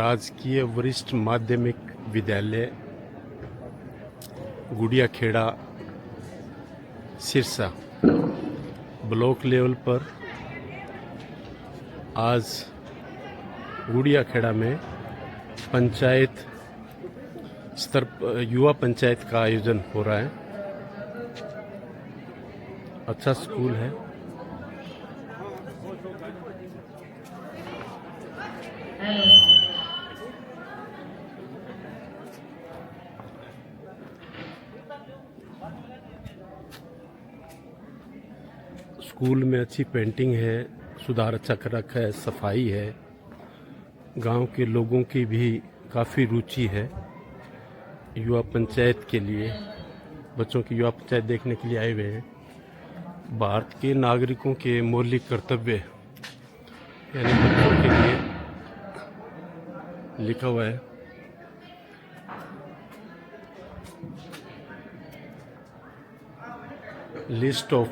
राजकीय वरिष्ठ माध्यमिक विद्यालय गुड़ियाखेड़ा सिरसा ब्लॉक लेवल पर आज गुड़ियाखेड़ा में पंचायत स्तर युवा पंचायत का आयोजन हो रहा है। अच्छा स्कूल है। स्कूल में अच्छी पेंटिंग है, सुधार अच्छा कर रखा है, सफाई है। गांव के लोगों की भी काफ़ी रुचि है युवा पंचायत के लिए। बच्चों की युवा पंचायत देखने के लिए आए हुए हैं। भारत के नागरिकों के मौलिक कर्तव्य यानी बच्चों के लिए लिखा हुआ है। List of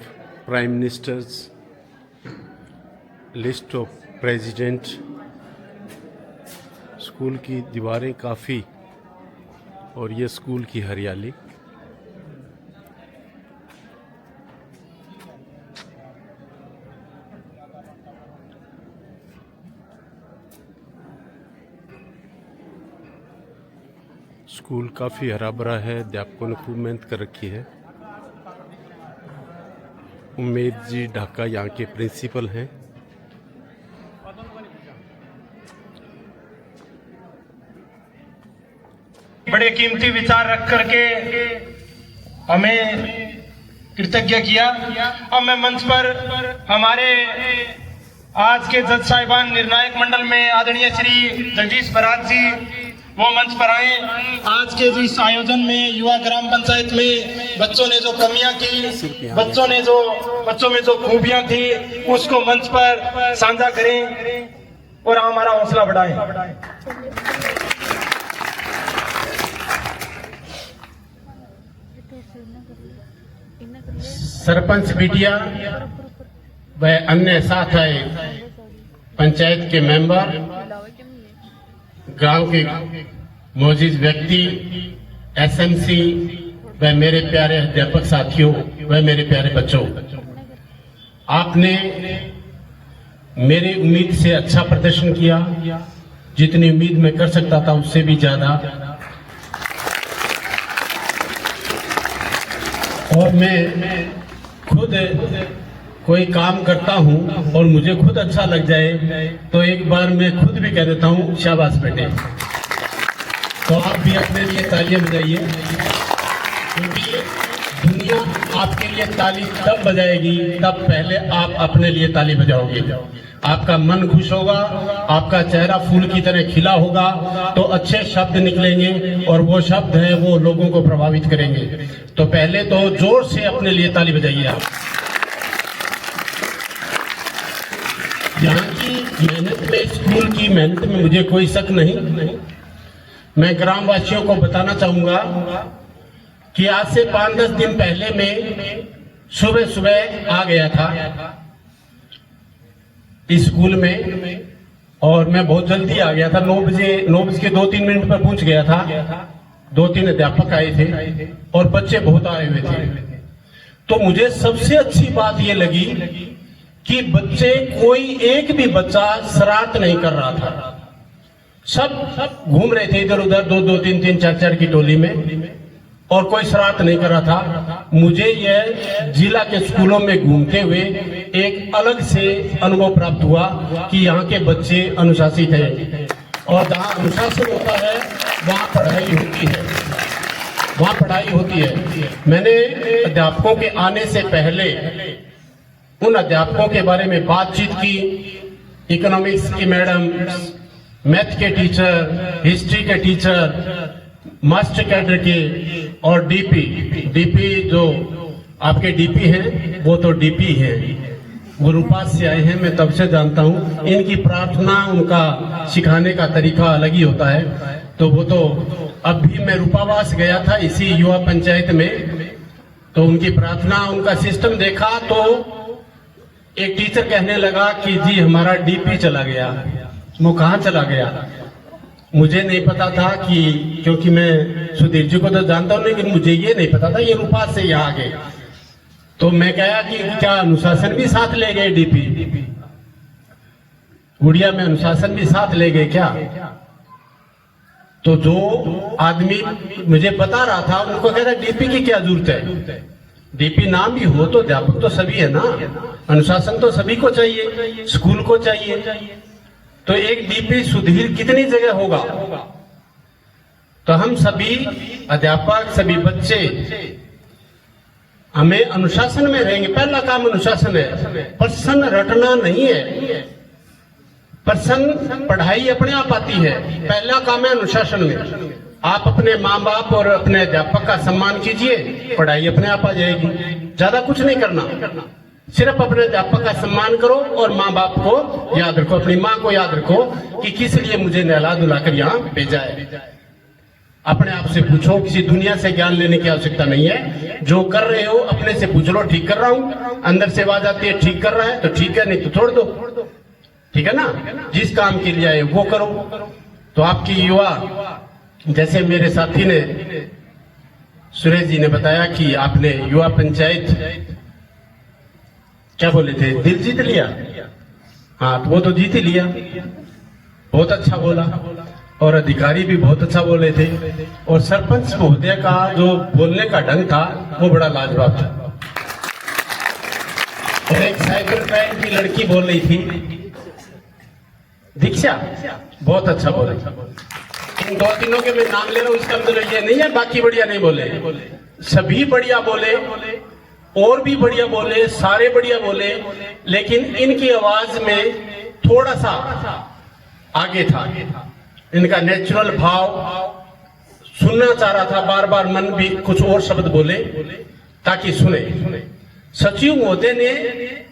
prime ministers, list of president. School की दीवारें काफ़ी और ये स्कूल की हरियाली। स्कूल काफ़ी हरा भरा है। अध्यापकों ने खूब मेहनत कर रखी है। उम्मेद जी ढाका यहाँ के प्रिंसिपल हैं। बड़े कीमती विचार रख करके हमें कृतज्ञ किया। अब मैं मंच पर हमारे आज के जज साहिबान निर्णायक मंडल में आदरणीय श्री जगदीश बराज जी वो मंच पर आए। आज के इस आयोजन में युवा ग्राम पंचायत में बच्चों ने जो कमियां की, बच्चों में जो खूबियां थी उसको मंच पर साझा करें और हमारा हौसला बढ़ाएं। सरपंच बिटिया व अन्य साथ आए पंचायत के मेंबर, गांव के मौजूद व्यक्ति, एसएमसी व मेरे प्यारे अध्यापक साथियों व मेरे प्यारे बच्चों, आपने मेरी उम्मीद से अच्छा प्रदर्शन किया। जितनी उम्मीद मैं कर सकता था उससे भी ज्यादा। और मैं खुद कोई काम करता हूं और मुझे खुद अच्छा लग जाए तो एक बार मैं खुद भी कह देता हूं शाबाश बेटे। तो आप भी अपने लिए तालियां बजाइए, क्योंकि दुनिया आपके लिए ताली तब बजाएगी तब पहले आप अपने लिए ताली बजाओगे। आपका मन खुश होगा, आपका चेहरा फूल की तरह खिला होगा तो अच्छे शब्द निकलेंगे और वो शब्द हैं वो लोगों को प्रभावित करेंगे। तो पहले तो जोर से अपने लिए ताली बजाइए आप। यहाँ की मेहनत में, स्कूल की मेहनत में मुझे कोई शक नहीं। मैं ग्राम वासियों को बताना चाहूंगा कि आज से 5-10 दिन पहले मैं सुबह सुबह आ गया था इस स्कूल में और मैं बहुत जल्दी आ गया था। 9 बज के 2-3 मिनट पर पहुंच गया था। 2-3 अध्यापक आए थे और बच्चे बहुत आए हुए थे। तो मुझे सबसे अच्छी बात ये लगी कि बच्चे, कोई एक भी बच्चा शरारत नहीं कर रहा था। सब घूम रहे थे इधर उधर 2-2, 3-3, 4-4 की टोली में और कोई शरारत नहीं कर रहा था। मुझे यह जिला के स्कूलों में घूमते हुए एक अलग से अनुभव प्राप्त हुआ कि यहाँ के बच्चे अनुशासित हैं और जहाँ अनुशासन होता है वहाँ पढ़ाई होती है, वहाँ पढ़ाई होती है। मैंने अध्यापकों के आने से पहले उन अध्यापकों के बारे में बातचीत की। इकोनॉमिक्स की मैडम, मैथ के टीचर, हिस्ट्री के टीचर, मास्टर कैडर के और डीपी जो आपके डीपी हैं वो तो डीपी है, वो रूपास से आए हैं, मैं तब से जानता हूँ। इनकी प्रार्थना, उनका सिखाने का तरीका अलग ही होता है। तो वो तो अब भी मैं रूपावास गया था इसी युवा पंचायत में, तो उनकी प्रार्थना, उनका सिस्टम देखा तो एक टीचर कहने लगा कि जी हमारा डीपी चला गया। वो कहाँ चला गया? मुझे नहीं पता था कि, क्योंकि मैं सुधीर जी को तो जानता हूँ, लेकिन मुझे ये नहीं पता था ये रूपा से यहाँ आ गए। तो मैं कहा कि क्या अनुशासन भी साथ ले गए डीपी, गुड़िया में अनुशासन भी साथ ले गए क्या? तो जो आदमी मुझे बता रहा था उनको कह रहा डीपी की क्या जरूरत है, डीपी नाम भी हो तो अध्यापक तो सभी है ना, अनुशासन तो सभी को चाहिए, स्कूल को चाहिए। तो एक डीपी सुधीर कितनी जगह होगा? तो हम सभी अध्यापक, सभी बच्चे हमें अनुशासन में रहेंगे। पहला काम अनुशासन है, प्रश्न रटना नहीं है, प्रश्न पढ़ाई अपने आप आती है। पहला काम है अनुशासन में, आप अपने माँ बाप और अपने अध्यापक का सम्मान कीजिए, पढ़ाई अपने आप आ जाएगी। ज्यादा कुछ नहीं करना, सिर्फ अपने अध्यापक का सम्मान करो और माँ बाप को याद रखो, अपनी माँ को याद रखो कि किस लिए मुझे नहला धुलाकर यहाँ भेजा है। अपने आप से पूछो, किसी दुनिया से ज्ञान लेने की आवश्यकता नहीं है। जो कर रहे हो अपने से पूछ लो, ठीक कर रहा हूँ? अंदर से आवाज आती है ठीक कर रहा है तो ठीक है, नहीं तो छोड़ दो, ठीक है ना? जिस काम के लिए आए वो करो। तो आपकी युवा, जैसे मेरे साथी ने, सुरेश जी ने बताया कि आपने युवा पंचायत क्या बोले थे, दिल जीत लिया। हाँ, तो वो तो जीत ही लिया, बहुत अच्छा बोला, और अधिकारी भी बहुत अच्छा बोले थे, और सरपंच महोदय का जो बोलने का ढंग था वो बड़ा लाजवाब था। और एक साइकिल पैंट की लड़की बोल रही थी, दीक्षा, बहुत अच्छा बोले। इन दो तीनों के मैं नाम ले रहा हूँ, इसका मतलब ये नहीं है बाकी बढ़िया नहीं बोले, सभी बढ़िया बोले, और भी बढ़िया बोले, सारे बढ़िया बोले, लेकिन इनकी आवाज में थोड़ा सा आगे था, इनका नेचुरल भाव सुनना चाह रहा था, बार बार मन भी कुछ और शब्द बोले ताकि सुने। सचिव महोदय ने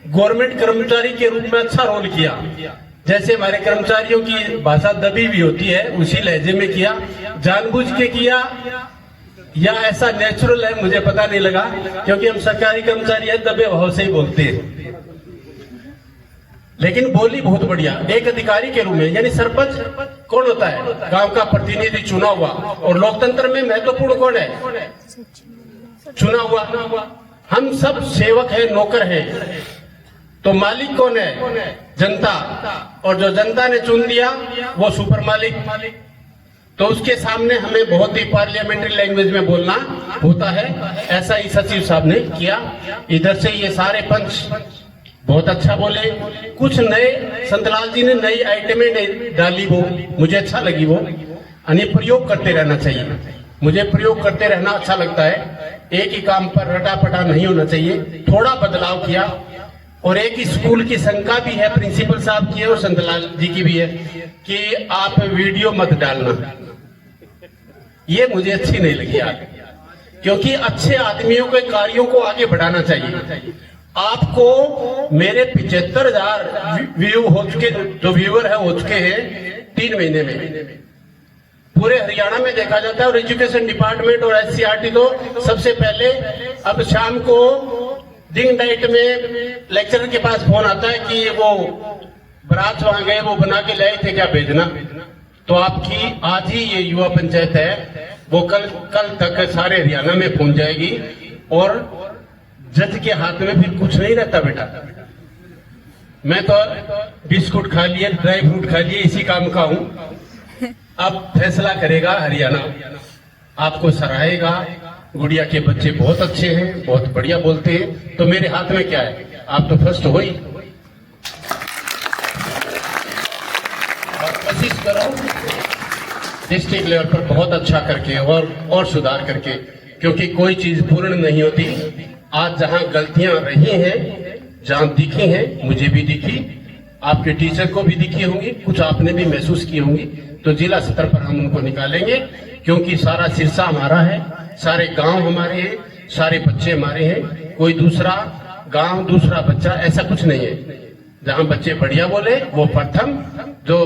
गवर्नमेंट कर्मचारी के रूप में अच्छा रोल किया, जैसे हमारे कर्मचारियों की भाषा दबी भी होती है उसी लहजे में किया, जानबूझ के किया या ऐसा नेचुरल है मुझे पता नहीं लगा, क्योंकि हम सरकारी कर्मचारी है, दबे भाव से ही बोलते हैं, लेकिन बोली बहुत बढ़िया। एक अधिकारी के रूप में, यानी सरपंच कौन होता है? गांव का प्रतिनिधि चुना हुआ, और लोकतंत्र में महत्वपूर्ण कौन है? चुना हुआ। हम सब सेवक है, नौकर है, तो मालिक कौन है? जनता, और जो जनता ने चुन दिया वो सुपर मालिक। तो उसके सामने हमें बहुत ही पार्लियामेंट्री लैंग्वेज में बोलना होता है, ऐसा ही सचिव साहब ने किया। इधर से ये सारे पंच बहुत अच्छा बोले, कुछ नए संतलाल जी ने नई आइटमें डाली, वो मुझे अच्छा लगी, वो यानी प्रयोग करते रहना चाहिए, मुझे प्रयोग करते रहना अच्छा लगता है, एक ही काम पर रटापटा नहीं होना चाहिए, थोड़ा बदलाव किया। और एक ही स्कूल की शंका भी है, प्रिंसिपल साहब की है और संतलाल जी की भी है, कि आप वीडियो मत डालना, ये मुझे अच्छी नहीं लगी यार, क्योंकि अच्छे आदमियों के कार्यों को आगे बढ़ाना चाहिए। आपको मेरे 75,000 व्यू हो चुके, जो व्यूअर है हो चुके हैं 3 महीने में, पूरे हरियाणा में देखा जाता है, और एजुकेशन डिपार्टमेंट और SCRT तो सबसे पहले। अब शाम को दिन नाइट में लेक्चरर के पास फोन आता है कि वो बारात वहां गए, वो बना के लाए थे, क्या भेजना? तो आपकी आज ही ये युवा पंचायत है, वो कल तक सारे हरियाणा में पहुंच जाएगी, और जज के हाथ में फिर कुछ नहीं रहता बेटा। मैं तो बिस्कुट खा लिए, ड्राई फ्रूट खा लिए, इसी काम का हूं। अब फैसला करेगा हरियाणा, आपको सराहेगा। गुड़िया के बच्चे बहुत अच्छे हैं, बहुत बढ़िया बोलते हैं, तो मेरे हाथ में क्या है? आप तो फर्स्ट हो ही, और कोशिश करो डिस्ट्रिक्ट लेवल पर बहुत अच्छा करके और सुधार करके, क्योंकि कोई चीज पूर्ण नहीं होती। आज जहां गलतियां रही हैं, जहां दिखी हैं, मुझे भी दिखी, आपके टीचर को भी दिखी होंगी, कुछ आपने भी महसूस की होंगी, तो जिला स्तर पर हम उनको निकालेंगे, क्योंकि सारा सिरसा हमारा है, सारे गांव हमारे हैं, सारे बच्चे हमारे हैं, कोई दूसरा गांव दूसरा बच्चा ऐसा कुछ नहीं है। जहां बच्चे बढ़िया बोले वो प्रथम, जो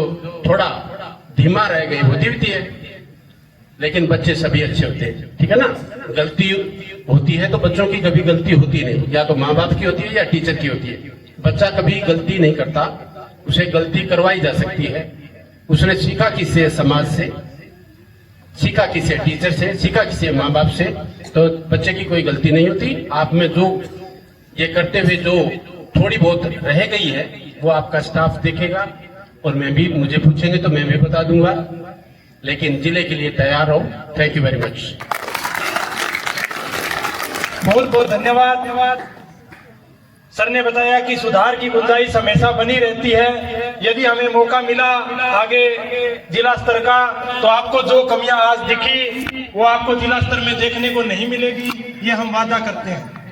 थोड़ा धीमा रह गई वो द्वितीय, लेकिन बच्चे सभी अच्छे होते हैं, ठीक है ना? गलती होती है तो बच्चों की कभी गलती होती नहीं, या तो माँ बाप की होती है या टीचर की होती है। बच्चा कभी गलती नहीं करता, उसे गलती करवाई जा सकती है, उसने सीखा किससे? समाज से, सीखा किससे? टीचर से, सीखा किससे? माँ बाप से। तो बच्चे की कोई गलती नहीं होती। आप में जो ये करते हुए जो थोड़ी बहुत रह गई है वो आपका स्टाफ देखेगा, और मैं भी, मुझे पूछेंगे तो मैं भी बता दूंगा, लेकिन जिले के लिए तैयार हो। Thank you very much. बहुत बहुत धन्यवाद। सर ने बताया कि सुधार की गुंजाइश हमेशा बनी रहती है। यदि हमें मौका मिला आगे जिला स्तर का, तो आपको जो कमियां आज दिखी वो आपको जिला स्तर में देखने को नहीं मिलेगी, ये हम वादा करते हैं।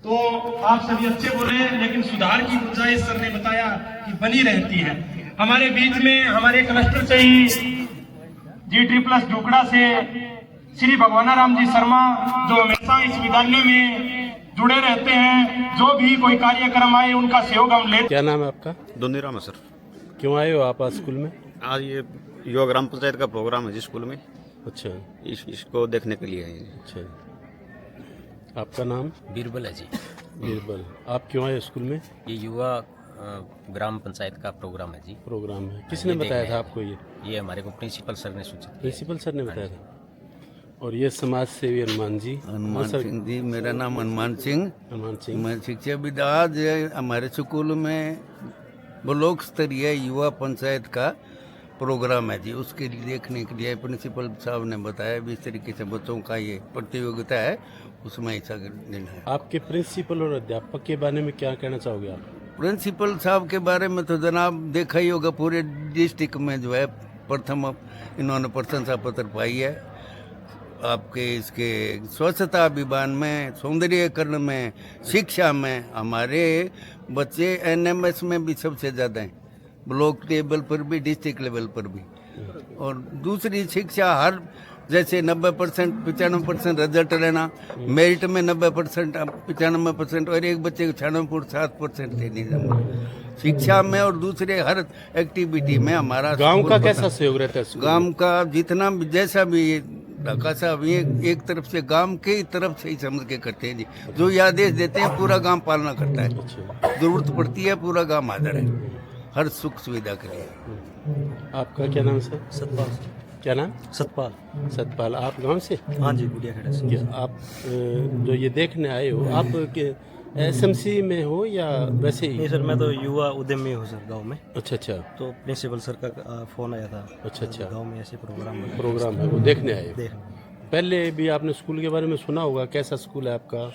तो आप सभी अच्छे बोले, लेकिन सुधार की गुंजाइश सर ने बताया कि बनी रहती है। हमारे बीच में हमारे क्लस्टर से ही G++ ढुकड़ा से श्री भगवानाराम जी शर्मा, जो हमेशा इस विद्यालय में जुड़े रहते हैं, जो भी कोई कार्यक्रम आए उनका सहयोग हम लेते। क्या नाम है आपका? धोनीराम है सर। क्यों आए हो आप आज स्कूल में? आज ये युवा ग्राम पंचायत का प्रोग्राम है जी स्कूल में, अच्छा इसको देखने के लिए है। अच्छा। आपका नाम? बीरबल है जी। बीरबल। आप क्यों आए स्कूल में? ये युवा ग्राम पंचायत का प्रोग्राम है जी। प्रोग्राम है, किसने बताया था आपको? ये हमारे को प्रिंसिपल सर ने सूचित किया। प्रिंसिपल सर ने बताया था। और ये समाज सेवी हनुमान जी। हनुमान सिंह जी, मेरा नाम हनुमान सिंह। हनुमान सिंह। मैं शिक्षाविद। आज हमारे स्कूल में ब्लॉक स्तरीय युवा पंचायत का प्रोग्राम है जी, उसके लिए देखने के लिए प्रिंसिपल साहब ने बताया भी इस तरीके से बच्चों का ये प्रतियोगिता है, उसमें ऐसा देना है। आपके प्रिंसिपल और अध्यापक के बारे में क्या कहना चाहोगे आप? प्रिंसिपल साहब के बारे में तो जनाब देखा ही होगा, पूरे डिस्ट्रिक्ट में जो है प्रथम इन्होंने प्रशंसा पत्र पाई है। आपके इसके स्वच्छता अभियान में, सौंदर्यीकरण में, शिक्षा में हमारे बच्चे NMS में भी सबसे ज़्यादा हैं, ब्लॉक लेवल पर भी, डिस्ट्रिक्ट लेवल पर भी। और दूसरी शिक्षा हर जैसे 90%, 95% रिजल्ट लेना, मेरिट में 90%, 95%, और एक बच्चे को 96.7% लेने जाना शिक्षा में। और दूसरे हर एक्टिविटी में हमारा गांव का कैसा सहयोग रहता है? गांव का जितना भी, जैसा भी ढाका साहब ये एक तरफ से गांव के तरफ से ही समझ के करते हैं जी, जो ये आदेश देते हैं पूरा गांव पालना करता है। जरूरत पड़ती है पूरा गांव हाजिर है हर सुख सुविधा के लिए। आपका क्या नाम सर? सतपाल। क्या नाम? सतपाल। सतपाल। आप गांव से? हाँ जी, गुड़िया खेड़ा से। क्या आप जो ये देखने आए हो, आप SMC में हो या वैसे ही? नहीं सर, मैं तो युवा उद्यमी हूँ सर गांव में। अच्छा अच्छा। तो प्रिंसिपल सर का फोन आया था। अच्छा अच्छा। गांव में ऐसे प्रोग्राम है, वो देखने आए हो। देख पहले भी आपने स्कूल के बारे में सुना होगा, कैसा स्कूल है आपका?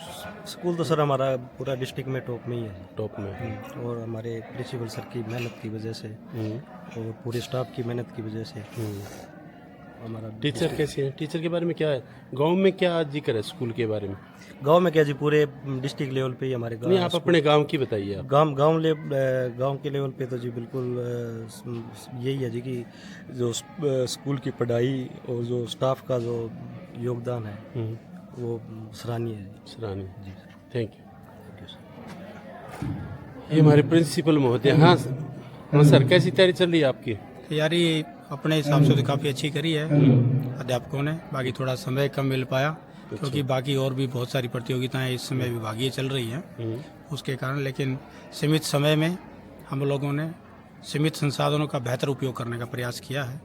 स्कूल तो सर हमारा पूरा डिस्ट्रिक्ट में टॉप में ही है। टॉप में। और हमारे प्रिंसिपल सर की मेहनत की वजह से और पूरे स्टाफ की मेहनत की वजह से हमारा। टीचर कैसे हैं? टीचर के बारे में क्या है? गांव में क्या जिक्र है स्कूल के बारे में? गांव में क्या जी, पूरे डिस्ट्रिक्ट लेवल पे ही हमारे नहीं, आप अपने गांव की बताइए। आप गांव के लेवल पे तो जी बिल्कुल यही है जी कि जो स्कूल की पढ़ाई और जो स्टाफ का जो योगदान है वो सराहनीय है जी। सराहनीय जी। Thank you. ये हमारे प्रिंसिपल महोदय। हाँ हाँ सर, कैसी तैयारी चल रही है आपकी? तैयारी अपने हिसाब से तो काफ़ी अच्छी करी है अध्यापकों ने। बाकी थोड़ा समय कम मिल पाया क्योंकि बाकी और भी बहुत सारी प्रतियोगिताएं इस समय विभागीय चल रही हैं, उसके कारण। लेकिन सीमित समय में हम लोगों ने सीमित संसाधनों का बेहतर उपयोग करने का प्रयास किया है।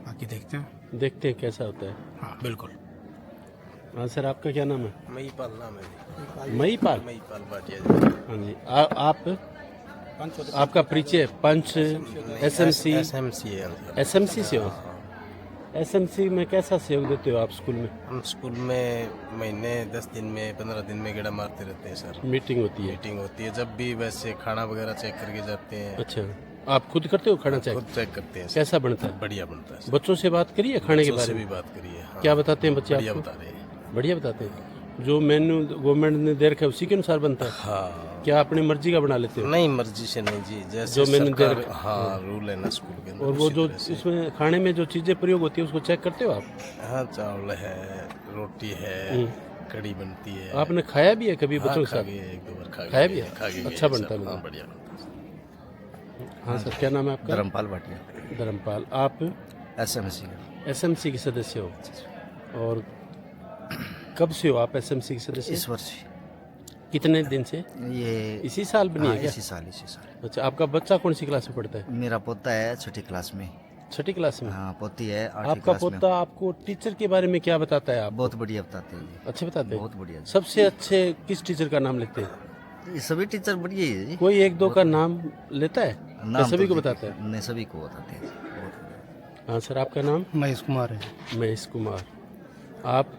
बाकी देखते हैं कैसा होता है। हाँ बिल्कुल। हाँ सर, आपका क्या नाम है? महीपाल नाम है। महीपाल भाटिया। हाँ जी। आप आपका परिचय? पंच SMC से हो? SMC में कैसा सहयोग देते हो आप स्कूल में? हम स्कूल में महीने 10 दिन में 15 दिन में गेड़ा मारते रहते हैं सर। मीटिंग होती है? मीटिंग होती है, जब भी वैसे खाना वगैरह चेक करके जाते हैं। अच्छा, आप खुद करते हो खाना चेक? खुद चेक करते हैं। कैसा बनता है? बढ़िया बनता है। बच्चों से बात करिए खाने के बच्चों से बारे में? भी बात करिए। हाँ। क्या बताते हैं बच्चे? बढ़िया आपको बता रहे हैं। बढ़िया बताते हैं। जो मेन्यू गवर्नमेंट ने दे रखा है उसी के अनुसार बनता है? हाँ। क्या अपनी मर्जी का बना लेते हो? नहीं, मर्जी से नहीं जी, जैसे जो मैंने दे सरकार, हाँ रूल है ना स्कूल के अंदर। और वो उसी जो तरह से। इसमें खाने में जो चीजें प्रयोग होती है उसको चेक करते हो आप? हाँ, चावल है, रोटी है, कड़ी बनती है। आपने खाया भी है कभी हाँ, बच्चों के खा साथ? गए, एक दो बार खाया भी है? खा गए। अच्छा बनता है? हाँ, बढ़िया बनता है। हाँ सर, क्या नाम है आपका? धर्मपाल भाटिया। धर्मपाल। आप SMC के सदस्य हो? और कब से हो आप SMC के सदस्य? इस वर्ष। कितने दिन से? ये इसी साल बनी है क्या? इसी साल। अच्छा, आपका बच्चा कौन सी क्लास में पढ़ता है? मेरा पोता है 6ठी क्लास में। छठी क्लास में? हाँ पोती है 8वीं आपका क्लास में। पोता आपको टीचर के बारे में क्या बताता है? आप बहुत बढ़िया बताते हैं अच्छे बताते हैं? बहुत बढ़िया। सबसे अच्छे किस टीचर का नाम लेते हैं? ये सभी टीचर बढ़िया ही है जी। कोई एक दो का नाम लेता है? नाम या सभी तो को बताता है? नहीं सभी को बताते हैं बहुत बढ़िया। हाँ सर, आपका नाम? महेश कुमार है। महेश कुमार। आप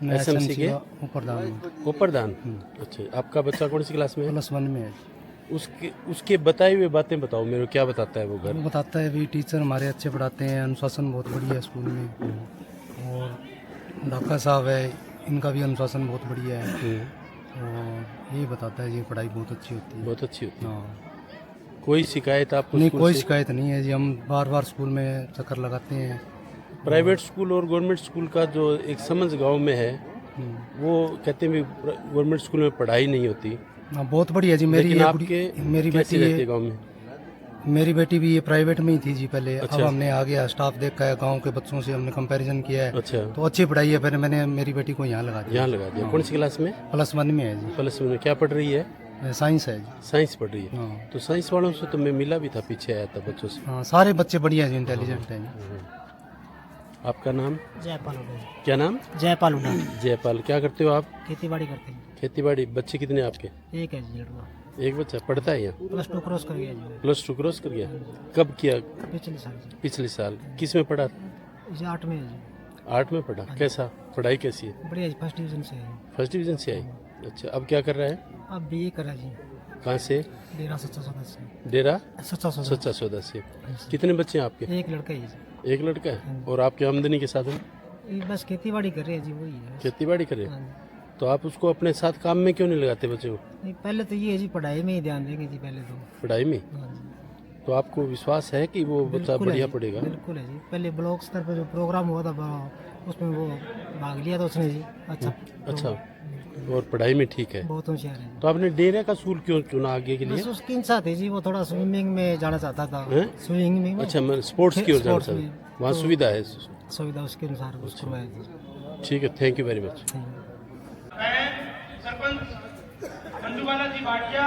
मैं SMC के प्रधान उपप्रधान? अच्छा, आपका बच्चा कौन सी क्लास में है? +1 में है। उसके बताई हुए बातें बताओ मेरे को, क्या बताता है वो घर? वो बताता है भी टीचर हमारे अच्छे पढ़ाते हैं, अनुशासन बहुत बढ़िया है स्कूल में, और डाका साहब है, इनका भी अनुशासन बहुत बढ़िया है, और ये बताता है जी पढ़ाई बहुत अच्छी होती है। बहुत अच्छी होती है। हाँ, कोई शिकायत आपको? नहीं स्कूल कोई से? शिकायत नहीं है जी, हम बार बार स्कूल में चक्कर लगाते हैं। प्राइवेट स्कूल और गवर्नमेंट स्कूल का जो एक समझ गांव में है, वो कहते हैं गवर्नमेंट स्कूल में पढ़ाई नहीं होती। हाँ, बहुत बढ़िया जी। मेरी लेकिन ये आपके मेरी कैसी बेटी रहती है है, गांव में? मेरी बेटी भी ये प्राइवेट में ही थी जी पहले। अच्छा। अब हमने आ गया स्टाफ देखा है, गांव के बच्चों से हमने कंपैरिजन किया है, अच्छा, तो अच्छी पढ़ाई है। फिर मैंने मेरी बेटी को यहाँ लगा दिया। यहाँ लगा दिया। कौन सी क्लास में? +1 में है जी। +1 में। क्या पढ़ रही है? साइंस है जी। साइंस पढ़ रही है। हाँ तो साइंस वालों से तो मैं मिला भी था, पीछे आया था बच्चों से। हाँ, सारे बच्चे बढ़िया जी, इंटेलिजेंट हैं जी। आपका नाम? जयपाल। क्या नाम? जयपाल उड़ा। जयपाल। क्या करते हो आप? खेती बाड़ी करते हैं। खेती बाड़ी। बच्चे कितने आपके? एक है जी लड़का, एक बच्चा पढ़ता है यहाँ? +2 क्रॉस कर गया जी। +2 क्रॉस कर गया? कब किया? पिछले साल जी। पिछले साल। किस में पढ़ा? जी 8 में है जी। 8 में पढ़ा। कैसा पढ़ाई कैसी है? बढ़िया जी, फर्स्ट डिवीजन से है। फर्स्ट डिवीजन से आई? अच्छा, अब क्या कर रहा है? अब BA करा जी। कहाँ से? डेरा सच्चा सौदा से। डेरा सच्चा सौदा। सच्चा सौदा से। कितने बच्चे हैं आपके? एक लड़का ही है जी। एक लड़का है। और आपकी आमदनी के साधन? ये बस खेती बाड़ी कर रहे हैं जी, वही है। खेती बाड़ी करे? हाँ जी। तो आप उसको अपने साथ काम में क्यों नहीं लगाते बच्चे को? नहीं, पहले तो ये है जी, पढ़ाई में ही ध्यान देंगे जी पहले तो। पढ़ाई में? हाँ जी। तो आपको विश्वास है कि वो बच्चा बिल्कुल है बढ़िया जी, पढ़ेगा? बिल्कुल है जी। पहले ब्लॉक स्तर पे जो प्रोग्राम हुआ था उसमें वो भाग लिया था उसने जी। अच्छा। अच्छा, और पढ़ाई में ठीक है? बहुत होशियार है। तो आपने डेरे का स्कूल क्यों चुना आगे के लिए? बस उसकी इच्छा थी जी, वो थोड़ा स्विमिंग में जाना चाहता था। हैं? स्विमिंग में। अच्छा, मैं स्पोर्ट्स की ओर जाना स्पोर्ट्स चाहता में। हूँ। वहाँ तो सुविधा है? सुविधा उसके अनुसार उसको करवाया जी। ठीक है, थैंक यू वेरी मच। मैं सरपंच मंजूबाला जी भाटिया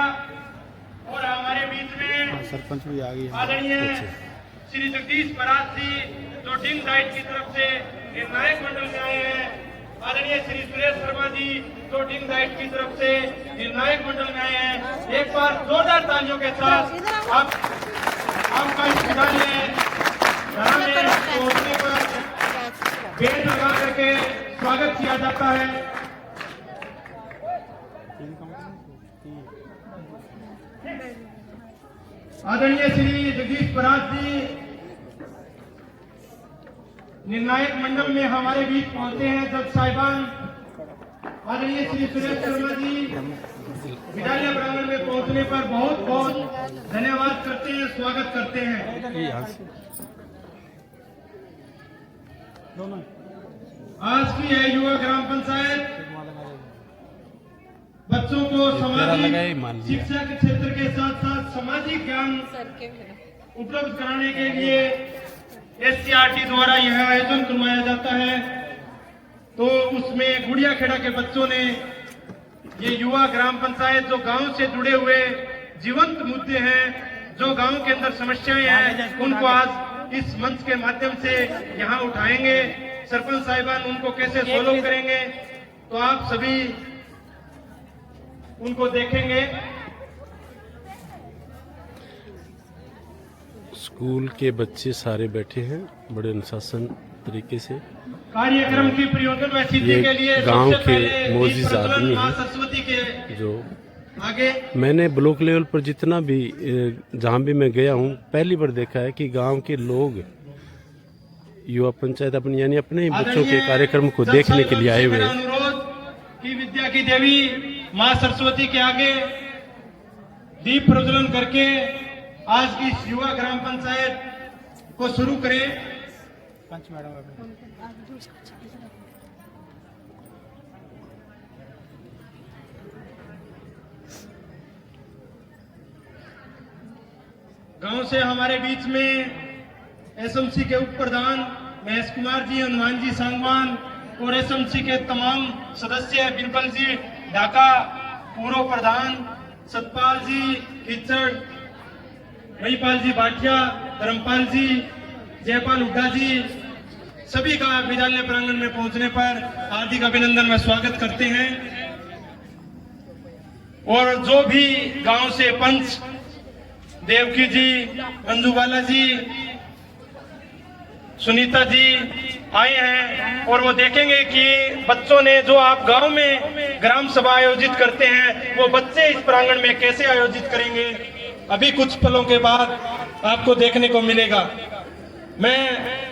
और हमारे बीच में सरपंच भी आ गई है। आदरणीय श्री जगदीश पराग जी जो डिंग डाइट की तरफ से निर्णायक मंडल में आए हैं, आदरणीय श्री सुरेश शर्मा जी जो डिंग डाइट की तरफ से निर्णायक मंडल में आए हैं। एक बार जोरदार तालियों के साथ आपका इस विद्यालय में पहुंचने पर बेल लगा करके स्वागत किया जाता है। आदरणीय श्री जगदीश पराग जी निर्णायक मंडल में हमारे बीच पहुंचे हैं। जज साहिबान आदरणीय श्री सुरेश शर्मा जी विद्यालय प्रांगण में पहुंचने पर बहुत बहुत धन्यवाद करते हैं, स्वागत करते हैं। आज की है युवा ग्राम पंचायत बच्चों को सामाजिक शिक्षा के क्षेत्र के साथ साथ सामाजिक ज्ञान उपलब्ध कराने के लिए SCRT द्वारा यह आयोजन करवाया जाता है। तो उसमें गुड़िया खेड़ा के बच्चों ने ये युवा ग्राम पंचायत जो गांव से जुड़े हुए जीवंत मुद्दे हैं, जो गांव के अंदर समस्याएं हैं, उनको आज इस मंच के माध्यम से यहाँ उठाएंगे। सरपंच साहिबान उनको कैसे सोल्व करेंगे, तो आप सभी उनको देखेंगे। स्कूल के बच्चे सारे बैठे हैं बड़े अनुशासन तरीके से। कार्यक्रम की प्रयोजन व सिद्धि ये के लिए गांव सबसे के पहले मोअज़्ज़िज़ दीप प्रज्वलन आदमी मां हैं। सरस्वती के जो आगे मैंने ब्लॉक लेवल पर जितना भी जहाँ भी मैं गया हूँ, पहली बार देखा है कि गांव के लोग युवा पंचायत अपनी यानी अपने ही बच्चों के कार्यक्रम को देखने के लिए आए हुए हैं। अनुरोध की विद्या की देवी मां सरस्वती के आगे दीप प्रज्वलन करके आज की इस युवा ग्राम पंचायत को शुरू करें। पंच मैडम गांव से हमारे बीच में SMC के उप प्रधान महेश कुमार जी, हनुमान जी सांगवान और SMC के तमाम सदस्य बिरबल जी ढाका, पूर्व प्रधान सतपाल जी खिचड़, महिपाल जी भाटिया, धर्मपाल जी, जयपाल हुड्डा जी सभी का विद्यालय प्रांगण में पहुंचने पर हार्दिक अभिनंदन व स्वागत करते हैं। और जो भी गांव से पंच देवकी जी, मंजूबाला जी, सुनीता जी आए हैं और वो देखेंगे कि बच्चों ने जो आप गांव में ग्राम सभा आयोजित करते हैं वो बच्चे इस प्रांगण में कैसे आयोजित करेंगे, अभी कुछ पलों के बाद आपको देखने को मिलेगा। मैं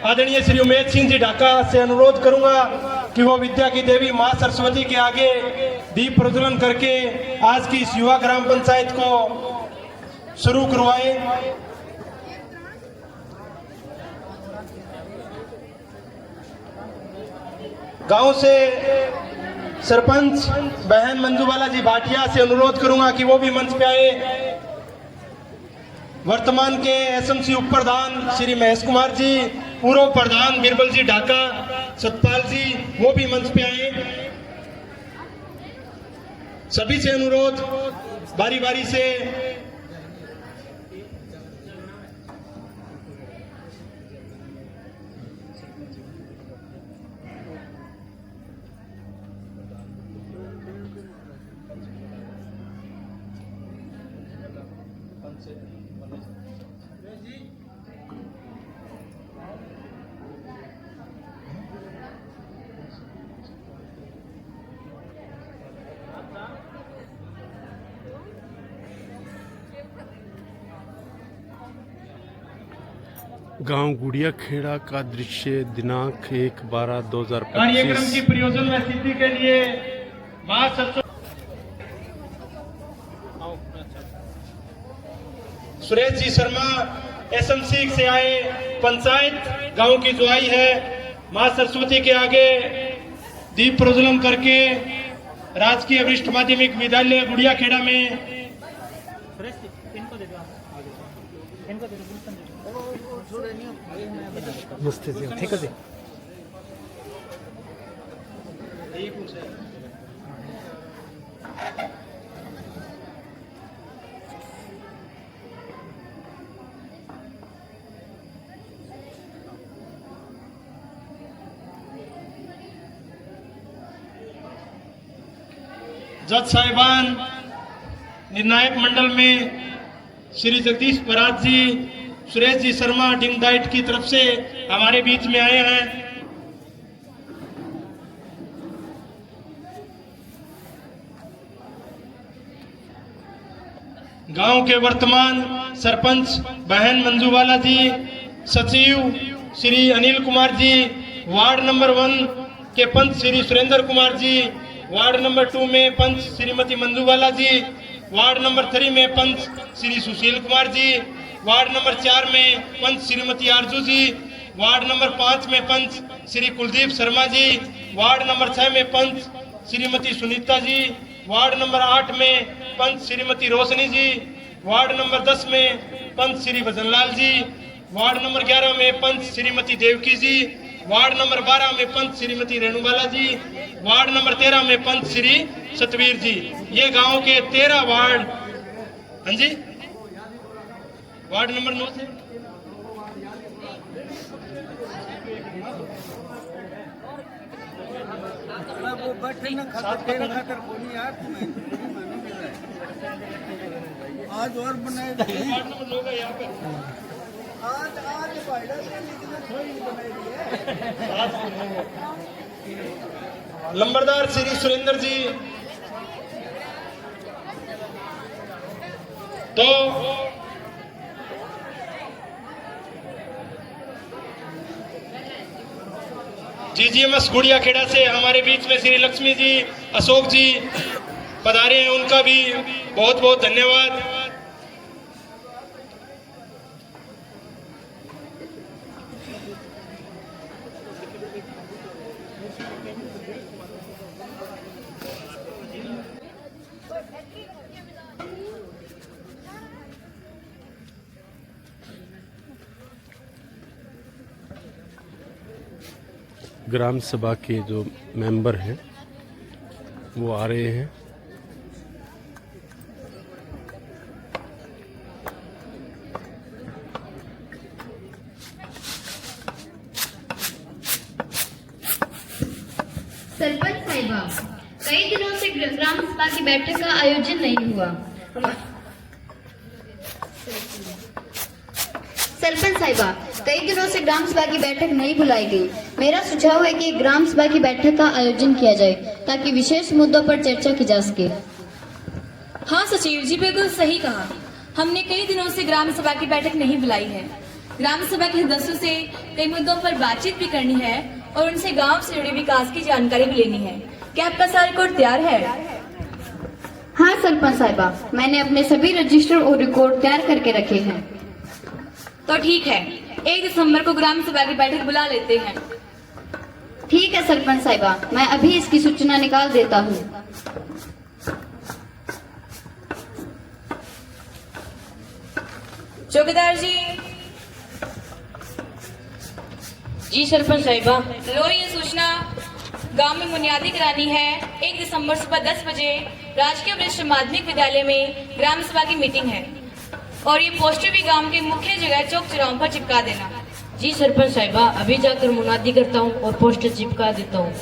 आदरणीय श्री उमेश सिंह जी ढाका से अनुरोध करूंगा कि वो विद्या की देवी मां सरस्वती के आगे दीप प्रज्वलन करके आज की इस युवा ग्राम पंचायत को शुरू करवाए। गांव से सरपंच बहन मंजूबाला जी भाटिया से अनुरोध करूंगा कि वो भी मंच पे आए। वर्तमान के एसएमसी उप प्रधान श्री महेश कुमार जी, पूर्व प्रधान बिरबल जी ढाका, सतपाल जी वो भी मंच पे आए। सभी से अनुरोध बारी बारी से गांव गुड़िया खेड़ा का दृश्य दिनांक 1/12/2025। कार्यक्रम की प्रयोजन व सिद्धि के लिए मां सरस्वती सुरेश जी शर्मा एसएमसी से आए। पंचायत गांव की जो आई है मां सरस्वती के आगे दीप प्रज्वलन करके राजकीय वरिष्ठ माध्यमिक विद्यालय गुड़िया खेड़ा में ठीक है जी। जज साहिबान निर्णायक मंडल में श्री जगदीश पराग जी, सुरेश जी शर्मा डिम डाइट की तरफ से हमारे बीच में आए हैं। गांव के वर्तमान सरपंच बहन मंजूबाला जी, सचिव श्री अनिल कुमार जी, वार्ड नंबर 1 के पंच श्री सुरेंद्र कुमार जी, वार्ड नंबर 2 में पंच श्रीमती मंजूबाला जी, वार्ड नंबर 3 में पंच श्री सुशील कुमार जी, वार्ड नंबर 4 में पंच श्रीमती आरजू जी, वार्ड नंबर 5 में पंच श्री कुलदीप शर्मा जी, वार्ड नंबर 6 में पंच श्रीमती सुनीता जी, वार्ड नंबर 8 में पंच श्रीमती रोशनी जी, वार्ड नंबर 10 में पंच श्री भजनलाल जी, वार्ड नंबर 11 में पंच श्रीमती देवकी जी, वार्ड नंबर 12 में पंच श्रीमती रेणुबाला जी, वार्ड नंबर 13 में पंच श्री सतवीर जी। ये गांव के 13 वार्ड। हाँ जी, वार्ड नंबर 9 से आज और बनाए वार्ड नंबर 9 का यहाँ पे लंबरदार श्री सुरेंद्र जी। तो जीजीएमएस गुड़िया खेड़ा से हमारे बीच में श्री लक्ष्मी जी, अशोक जी पधारे हैं, उनका भी बहुत बहुत धन्यवाद। ग्राम सभा के जो मेंबर हैं वो आ रहे हैं। ग्राम सभा की बैठक का आयोजन नहीं हुआ। सरपंच साहिबा, कई दिनों से ग्राम सभा की बैठक नहीं बुलाई गई। मेरा सुझाव है कि ग्राम सभा की बैठक का आयोजन किया जाए ताकि विशेष मुद्दों पर चर्चा की जा सके। हाँ सचिव जी, बिल्कुल सही कहा। हमने कई दिनों से ग्राम सभा की बैठक नहीं बुलाई है। ग्राम सभा के सदस्यों से कई मुद्दों पर बातचीत भी करनी है और उनसे गांव से जुड़े विकास की जानकारी भी लेनी है। क्या आपका सारा रिकॉर्ड तैयार है? हाँ सरपंच साहिबा, मैंने अपने सभी रजिस्टर और रिकॉर्ड तैयार करके रखे हैं। तो ठीक है, 1 दिसंबर को ग्राम सभा की बैठक बुला लेते हैं। ठीक है सरपंच साहिबा, मैं अभी इसकी सूचना निकाल देता हूँ। चौकीदार जी। जी सरपंच साहिबा। लो ये सूचना गांव में बुनियादी करानी है। 1 दिसंबर सुबह 10 बजे राजकीय वरिष्ठ माध्यमिक विद्यालय में ग्राम सभा की मीटिंग है और ये पोस्टर भी गांव के मुख्य जगह चौक चौराहों पर चिपका देना। जी सरपंच साहिबा, अभी जाकर मुनादी करता हूँ और पोस्टर चिपका देता हूँ।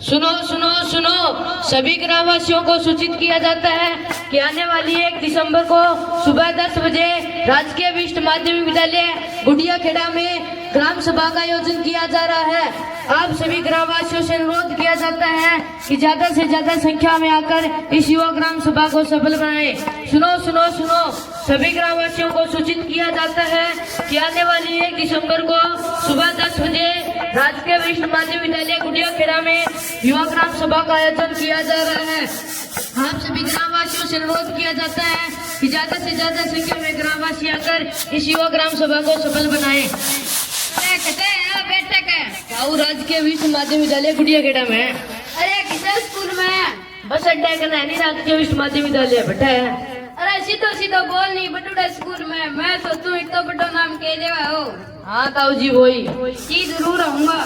सुनो सुनो सुनो, सभी ग्रामवासियों को सूचित किया जाता है कि आने वाली 1 दिसंबर को सुबह 10 बजे राजकीय वरिष्ठ माध्यमिक विद्यालय गुडिया खेड़ा में ग्राम सभा का आयोजन किया जा रहा है। आप सभी ग्रामवासियों से अनुरोध किया जाता है कि ज्यादा से ज्यादा संख्या में आकर इस युवा ग्राम सभा को सफल बनाएं। सुनो सुनो सुनो, सभी ग्रामवासियों को सूचित किया जाता है कि आने वाली 1 दिसंबर को सुबह 10 बजे राजकीय वरिष्ठ माध्यमिक विद्यालय गुडिया खेड़ा में युवा ग्राम सभा का आयोजन किया जा रहा है। आप सभी ग्रामवासियों से अनुरोध किया जाता है कि ज्यादा से ज्यादा संख्या में ग्रामवासी आकर इस युवा ग्राम सभा को सफल बनाएं। बैठक है राजकीय वरिष्ठ माध्यमिक विद्यालय गुडिया खेड़ा में। अरे किधर स्कूल में? बस अड्डा का नहीं, राजकीय वरिष्ठ माध्यमिक विद्यालय बेटा है। अरे सीधो सीधो बोल नहीं, बटूड़ा स्कूल में। मैं तो तू इतना बड़ा नाम कह देवा हो। हाँ ताऊ जी वही जी जरूर आऊंगा।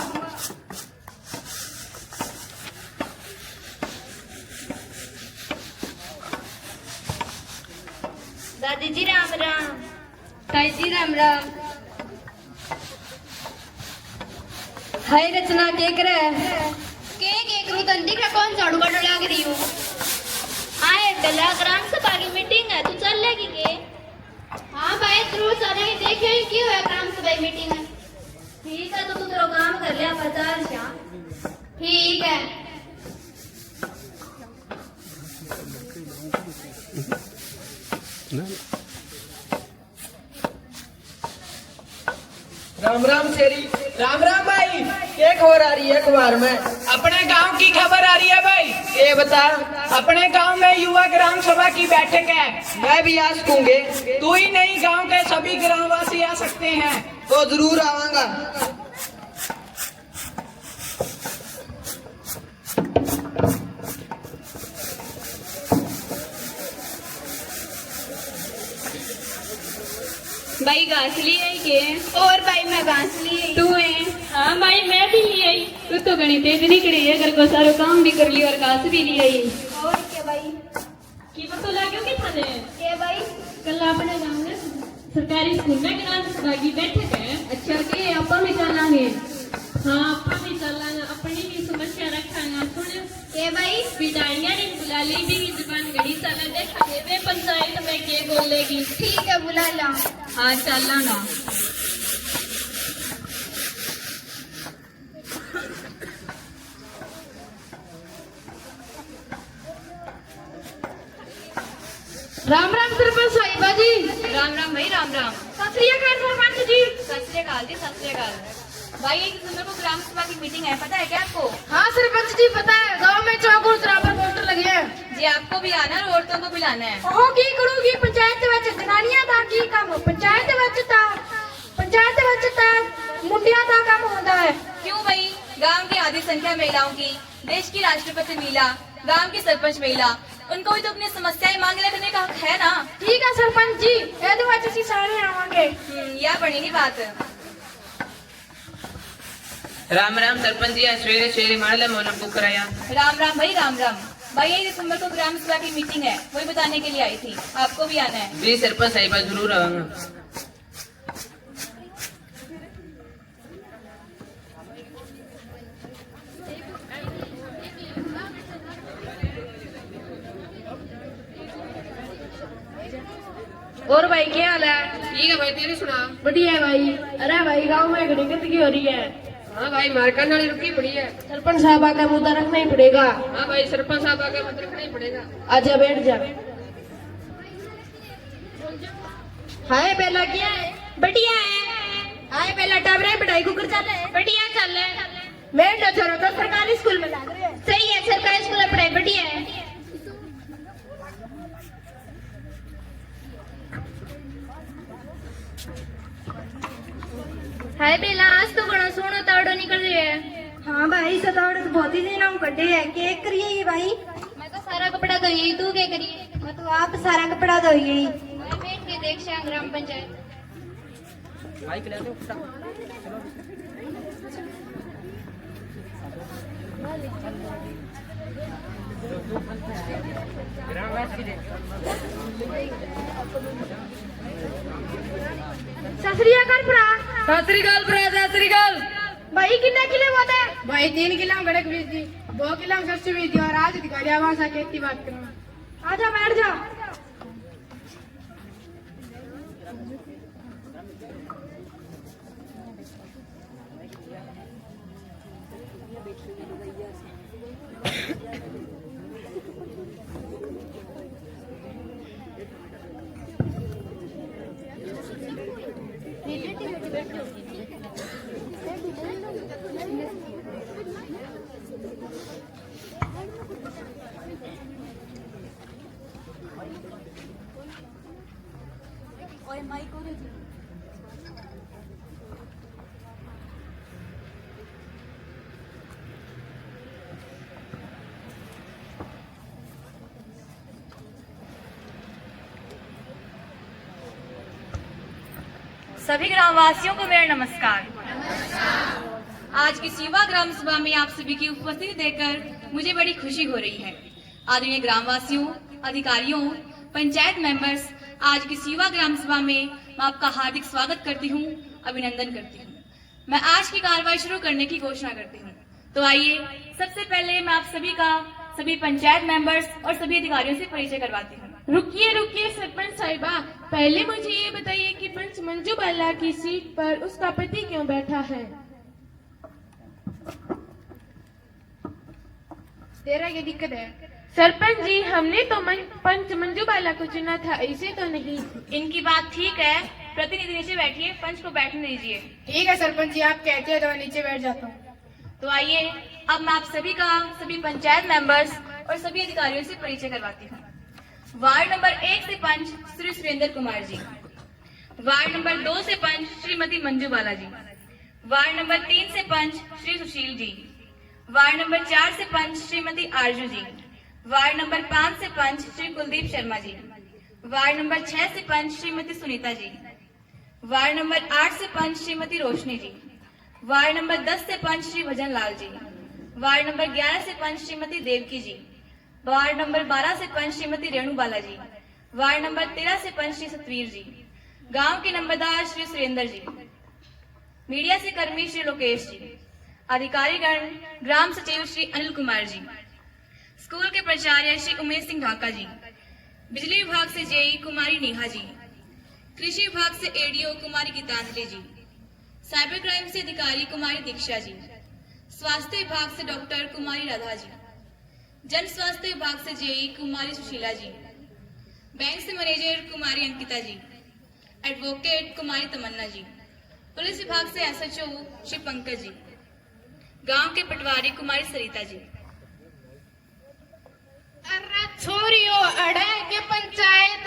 दादी जी राम राम। ताई जी राम राम। हाय रचना के करे के करूं तंदी का कौन झाड़ू का लग रही हूं। आए डला ग्राम सभा की मीटिंग है, तू चल लेगी के? हाँ भाई जरूर चलेंगे। देखियो क्यों है ग्राम सभा मीटिंग है। ठीक है, तो तू तेरा काम कर लिया प्रचार श्याम। ठीक है। राम राम शेरी। राम राम भाई, क्या खबर आ रही है अखबार में? अपने गांव की खबर आ रही है भाई। ये बता, अपने गांव में युवा ग्राम सभा की बैठक है। मैं भी आ सकूंगे? तू ही नहीं, गांव के सभी ग्रामवासी आ सकते हैं। तो जरूर आवांगा। भाई घास ली आई के? और भाई मैं घास ली आई। तू है? हाँ भाई मैं भी ली आई। तू तो गणी तेज निकली है, घर को सारा काम भी कर लिया और घास भी ली आई। और क्या भाई? की पता लगे कि थाने के भाई? कल अपने गांव में सरकारी स्कूल में ग्राम सभा की बैठक है। अच्छा के अपन भी चलांगे? हाँ अपन भी चलांगे, अपनी भी समस्या रखांगा। सुन के भाई? पिटाइयां ने बुला ली भी जुबान घड़ी चला देखा वे पंचायत में के बोलेगी। ठीक है, बुला ला। हाँ चलांगा। राम राम सरपंच साहिबा जी। राम राम भाई, राम राम। सत श्री अकाल सरपंच जी। सत श्री अकाल जी, सत श्री अकाल। भाई 1 दिसंबर को ग्राम सभा की मीटिंग है, पता है क्या आपको? हाँ सरपंच जी पता है, गांव में चौक और पर पोस्टर लगे हैं। जी आपको भी आना और औरतों को बुलाना है। ओह की करूंगी पंचायत विच जनानियां दा की काम? पंचायत विच ता मुंडियां दा काम होता है। क्यों भाई? गांव की आधी संख्या महिलाओं की, देश की राष्ट्रपति महिला, गांव की सरपंच महिला, उनको भी तो अपनी समस्याएं मांग रखने का हक है ना। ठीक है सरपंच जी, ये तो अच्छी सारे आवांगे। यह बड़ी बात है। राम राम सरपंच जी, सवेरे सवेरे मारला मोनम को कराया। राम राम भाई, राम राम। भाई 1 दिसंबर को ग्राम सभा की मीटिंग है, वही बताने के लिए आई थी। आपको भी आना है। जी सरपंच साहिबा जरूर आऊंगा। और भाई क्या हाल है? ठीक है भाई, तेरी सुना। बढ़िया है भाई। अरे भाई गांव में घड़ी गंदगी हो रही है। हाँ भाई, मारकान वाली रुकी पड़ी है। सरपंच साहब आकर मुद्दा रखना ही पड़ेगा। हाँ भाई, सरपंच साहब आके मत रखना ही पड़ेगा। आजा बैठ जा। हाय बेला क्या है? बढ़िया है। हाय बेला टाबरे पढ़ाई को कर चल है? बढ़िया चल रहा है। मेरा छोरा तो सरकारी स्कूल में लग रहा है। सही है, सरकारी स्कूल में पढ़ाई बढ़िया है। हाय बेला, आज तो घणो सोनो तावड़ो निकल रही है। हाँ भाई, सतावड़ तो बहुत ही दिन हम कटे है। क्या करिए ये भाई? मैं तो सारा कपड़ा धोई है, तू क्या करिए? मैं तो आप सारा कपड़ा धोई गई। मैं बैठ के देख श्याम ग्राम पंचायत। सतरीकाल भाई, कितना किलो हुआ था? भाई 3 किलो में गड़क बीज दी, 2 किलो में सस्ती बीज दी, और आज दिखाई आवाज आके इतनी बात करना। आजा बैठ जा। सभी ग्रामवासियों को मेरा नमस्कार। आज की युवा ग्राम सभा में आप सभी की उपस्थिति देखकर मुझे बड़ी खुशी हो रही है। आदरणीय ग्रामवासियों, अधिकारियों, पंचायत मेंबर्स, आज की युवा ग्राम सभा में मैं आपका हार्दिक स्वागत करती हूँ, अभिनंदन करती हूँ। मैं आज की कार्रवाई शुरू करने की घोषणा करती हूँ। तो आइए सबसे पहले मैं आप सभी का सभी पंचायत मेंबर्स और सभी अधिकारियों से परिचय करवाती हूँ। रुकिए सरपंच साहिबा, पहले मुझे ये बताइए कि पंच मंजू बाला की सीट पर उसका पति क्यों बैठा है? तेरा ये दिक्कत है? सरपंच जी, हमने तो पंच मंजू बाला को चुना था, ऐसे तो नहीं। इनकी बात ठीक है, प्रतिनिधि नीचे बैठिए, पंच को बैठने दीजिए। ठीक है सरपंच जी, आप कहते हैं तो मैं नीचे बैठ जाता हूँ। तो आइए अब मैं आप सभी का सभी पंचायत मेंबर्स और सभी अधिकारियों से परिचय करवाती हूँ। वार्ड नंबर 1 से पंच श्री सुरेंद्र कुमार जी, वार्ड नंबर 2 से पंच श्रीमती मंजू बाला जी, वार्ड नंबर 3 से पंच श्री सुशील जी, वार्ड नंबर 4 से पंच श्रीमती आरजू जी, वार्ड नंबर 5 से पंच श्री कुलदीप शर्मा जी, वार्ड नंबर 6 से पंच श्रीमती सुनीता जी, वार्ड नंबर 8 से पंच श्रीमती रोशनी जी, वार्ड नंबर 10 से पंच श्री भजन लाल जी, वार्ड नंबर 11 से पंच श्रीमती देवकी जी, वार्ड नंबर 12 से पंच श्रीमती रेणु बाला जी, वार्ड नंबर 13 से पंच श्री सतवीर जी, गांव के नंबरदार श्री सुरेंद्र जी, मीडिया से कर्मी श्री लोकेश जी, अधिकारीगण ग्राम सचिव श्री अनिल कुमार जी, स्कूल के प्राचार्य श्री उमेश सिंह ढाका जी, बिजली विभाग से जेई कुमारी नेहा जी, कृषि विभाग से एडीओ कुमारी गीतांजलि जी, साइबर क्राइम से अधिकारी कुमारी दीक्षा जी, स्वास्थ्य विभाग से डॉक्टर कुमारी राधा जी, जन स्वास्थ्य विभाग से जेई कुमारी सुशीला जी, बैंक से मैनेजर कुमारी अंकिता जी, एडवोकेट कुमारी तमन्ना जी, पुलिस विभाग से एसएचओ श्री पंकज जी, गांव के पटवारी कुमारी सरिता जी। अरे छोरियो, अड़े के पंचायत।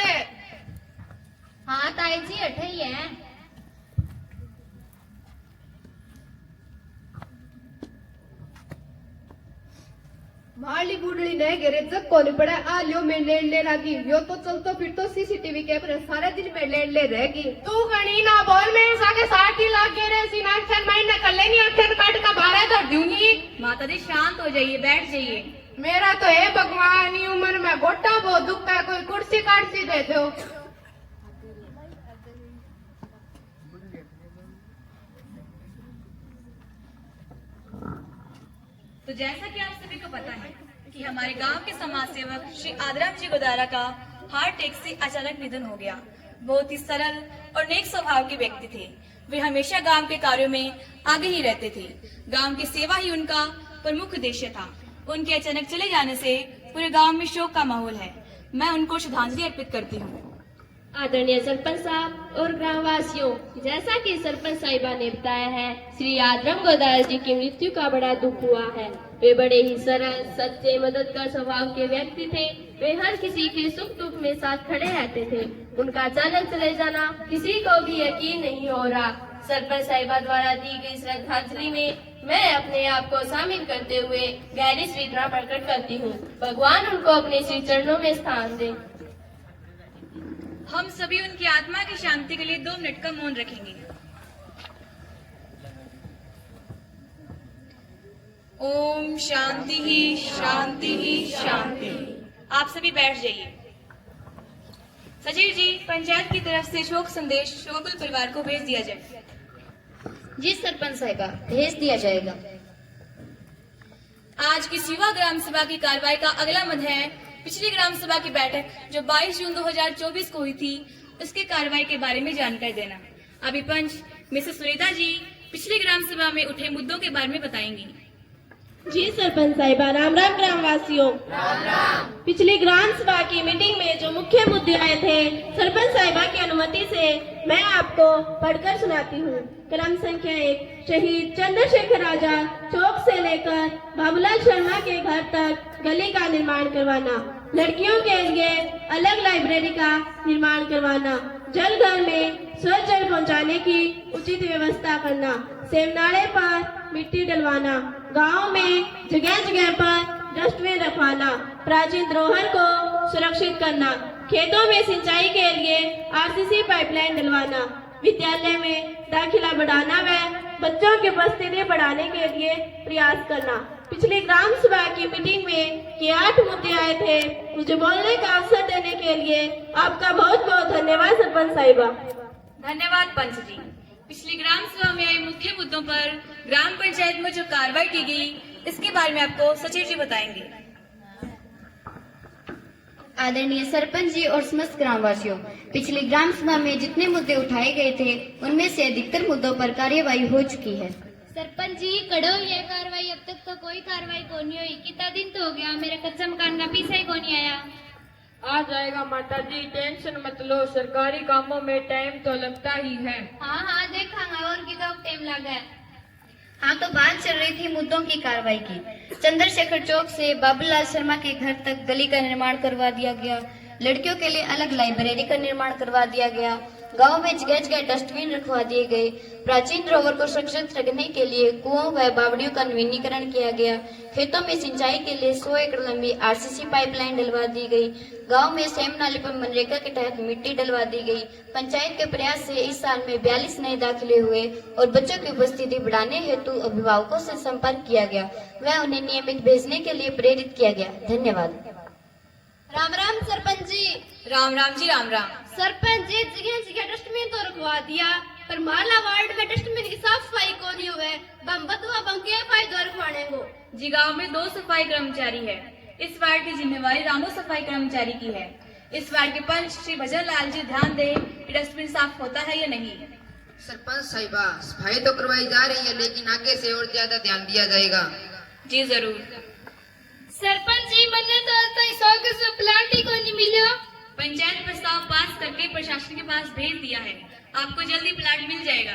हाँ ताई जी, अठे ही है। मारली बुढ़ड़ी ने घेरे जब कोनी पड़ा आ लियो मैं लेट ले रागी यो तो चलतो फिर तो सीसीटीवी कैमरे सारे दिन में लेट ले रहेगी। तू गणी ना बोल, मैं साके 60 लाख के रे सिनाक्शन महीने कर लेनी अक्षर काट का बारह कर दूंगी। माता जी शांत हो जाइए, बैठ जाइए। मेरा तो है भगवान, ई उम्र में गोटा बहुत दुखता है, कोई कुर्सी काट सी दे दो। तो जैसा कि आप सभी को पता है कि हमारे गांव के समाज सेवक श्री आदराम जी गोदारा का हार्ट अटैक से अचानक निधन हो गया। बहुत ही सरल और नेक स्वभाव के व्यक्ति थे। वे हमेशा गांव के कार्यों में आगे ही रहते थे। गांव की सेवा ही उनका प्रमुख उद्देश्य था। उनके अचानक चले जाने से पूरे गांव में शोक का माहौल है। मैं उनको श्रद्धांजलि अर्पित करती हूँ। आदरणीय सरपंच साहब और ग्रामवासियों, जैसा कि सरपंच साहिबा ने बताया है, श्री आदरम गोदार जी की मृत्यु का बड़ा दुख हुआ है। वे बड़े ही सरल, सच्चे, मददगार स्वभाव के व्यक्ति थे। वे हर किसी के सुख दुख में साथ खड़े रहते थे। उनका अचानक चले जाना किसी को भी यकीन नहीं हो रहा। सरपंच साहिबा द्वारा दी गई श्रद्धांजलि में मैं अपने आप को शामिल करते हुए गहरी संवेदना प्रकट करती हूँ। भगवान उनको अपने श्री चरणों में स्थान दे। हम सभी उनकी आत्मा की शांति के लिए 2 मिनट का मौन रखेंगे। ओम शांति ही शांति ही शांति। आप सभी बैठ जाइए। सचिव जी, पंचायत की तरफ से शोक संदेश शोकुल परिवार को भेज दिया जाए। जी सरपंच साहिबा, भेज दिया जाएगा। आज की युवा ग्राम सभा की कार्रवाई का अगला मद है पिछली ग्राम सभा की बैठक जो 22 जून 2024 को हुई थी, उसके कार्रवाई के बारे में जानकारी देना। अभी पंच मिसेस सुनीता जी पिछली ग्राम सभा में उठे मुद्दों के बारे में बताएंगी। जी सरपंच साहिबा, राम राम ग्रामवासियों। पिछली ग्राम सभा की मीटिंग में जो मुख्य मुद्दे आए थे, सरपंच साहिबा की अनुमति से मैं आपको पढ़कर सुनाती हूँ। क्रम संख्या 1, शहीद चंद्रशेखर आजाद चौक से लेकर बाबूलाल शर्मा के घर तक गली का निर्माण करवाना। लड़कियों के लिए अलग लाइब्रेरी का निर्माण करवाना। जल घर में स्वच्छ जल पहुँचाने की उचित व्यवस्था करना। सेमनाड़े पर मिट्टी डलवाना। गांव में जगह जगह पर डस्टबिन रखवाना। प्राचीन धरोहर को सुरक्षित करना। खेतों में सिंचाई के लिए आरसीसी पाइपलाइन डलवाना। विद्यालय में दाखिला बढ़ाना व बच्चों की उपस्थिति बढ़ाने के लिए प्रयास करना। पिछली ग्राम सभा की मीटिंग में ये 8 मुद्दे आए थे। मुझे बोलने का अवसर देने के लिए आपका बहुत बहुत धन्यवाद सरपंच साहिबा। धन्यवाद पंच जी। पिछली ग्राम सभा में आए मुख्य मुद्दों पर ग्राम पंचायत में जो कार्रवाई की गई, इसके बारे में आपको सचिव जी बताएंगे। आदरणीय सरपंच जी और समस्त ग्रामवासियों, पिछली ग्राम सभा में जितने मुद्दे उठाए गए थे, उनमें से अधिकतर मुद्दों पर कार्यवाही हो चुकी है। सरपंच जी, कड़ो ये कार्रवाई, अब तक तो कोई कार्रवाई को नहीं हुई। कितना दिन तो हो गया, मेरे कच्चा मकान का पैसा ही को नहीं आया। आ जाएगा माता जी, टेंशन मत लो। सरकारी कामों में टाइम तो लगता ही है। हाँ देखा और की तो टाइम लगा है। हाँ, तो बात चल रही थी मुद्दों की कार्रवाई की। चंद्रशेखर चौक से बाबूलाल शर्मा के घर तक गली का निर्माण करवा दिया गया। लड़कियों के लिए अलग लाइब्रेरी का निर्माण करवा दिया गया। गांव में जगह जगह डस्टबिन रखवा दिए गए। प्राचीन धरोहर को सुरक्षित रखने के लिए कुओं व बावड़ियों का नवीनीकरण किया गया। खेतों में सिंचाई के लिए 100 एकड़ लंबी आरसीसी पाइपलाइन डलवा दी गई। गांव में सेम नाले पर मनरेगा के तहत मिट्टी डलवा दी गई। पंचायत के प्रयास से इस साल में 42 नए दाखिले हुए और बच्चों की उपस्थिति बढ़ाने हेतु अभिभावकों से संपर्क किया गया व उन्हें नियमित भेजने के लिए प्रेरित किया गया। धन्यवाद। राम राम सरपंच जी। राम राम जी, राम राम। सरपंच जी, जगह जगह डस्टबिन तो रखवा दिया, पर माला वार्ड में डस्टबिन की साफ सफाई को नहीं हुए। बम बतुआ बम के फायदा रखवाने को। जी, गांव में 2 सफाई कर्मचारी है। इस वार्ड की जिम्मेवारी रामू सफाई कर्मचारी की है। इस वार्ड के पंच श्री भजन लाल जी ध्यान दे कि डस्टबिन साफ होता है या नहीं। सरपंच साहिबा, सफाई तो करवाई जा रही है, लेकिन आगे से और ज्यादा ध्यान दिया जाएगा। जी जरूर। सरपंच जी, मैंने तो आज तक 100 के प्लांट ही को नहीं मिला। पंचायत प्रस्ताव पास करके प्रशासन के पास भेज दिया है। आपको जल्दी प्लाट मिल जाएगा।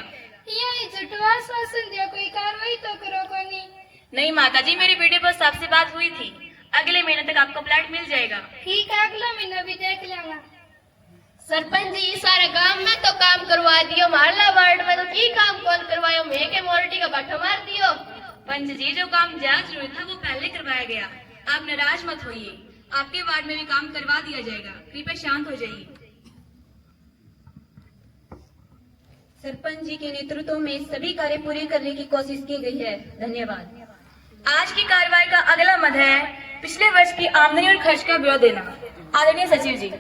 ये झूठा शासन दिया, कोई कार्रवाई तो करो को नहीं। नहीं माता जी, मेरी वीडियो पर आपसे बात हुई थी। अगले महीने तक आपको प्लाट मिल जाएगा। ठीक है, अगला महीना भी देख लेंगे। सरपंच जी, सारे गांव में तो काम करवा दियो, मोहल्ला वार्ड में तो की काम कौन करवायो? मैं के मोरटी का बाठा मार दियो। पंच जी, जो काम ज्यादा जरूरी था वो पहले करवाया गया। आप नाराज मत होइए, आपके वार्ड में भी काम करवा दिया जाएगा। कृपया शांत हो जाइए। सरपंच जी के नेतृत्व में सभी कार्य पूरे करने की कोशिश की गई है। धन्यवाद। आज की कार्रवाई का अगला मद है पिछले वर्ष की आमदनी और खर्च का ब्यौरा देना। आदरणीय सचिव जी।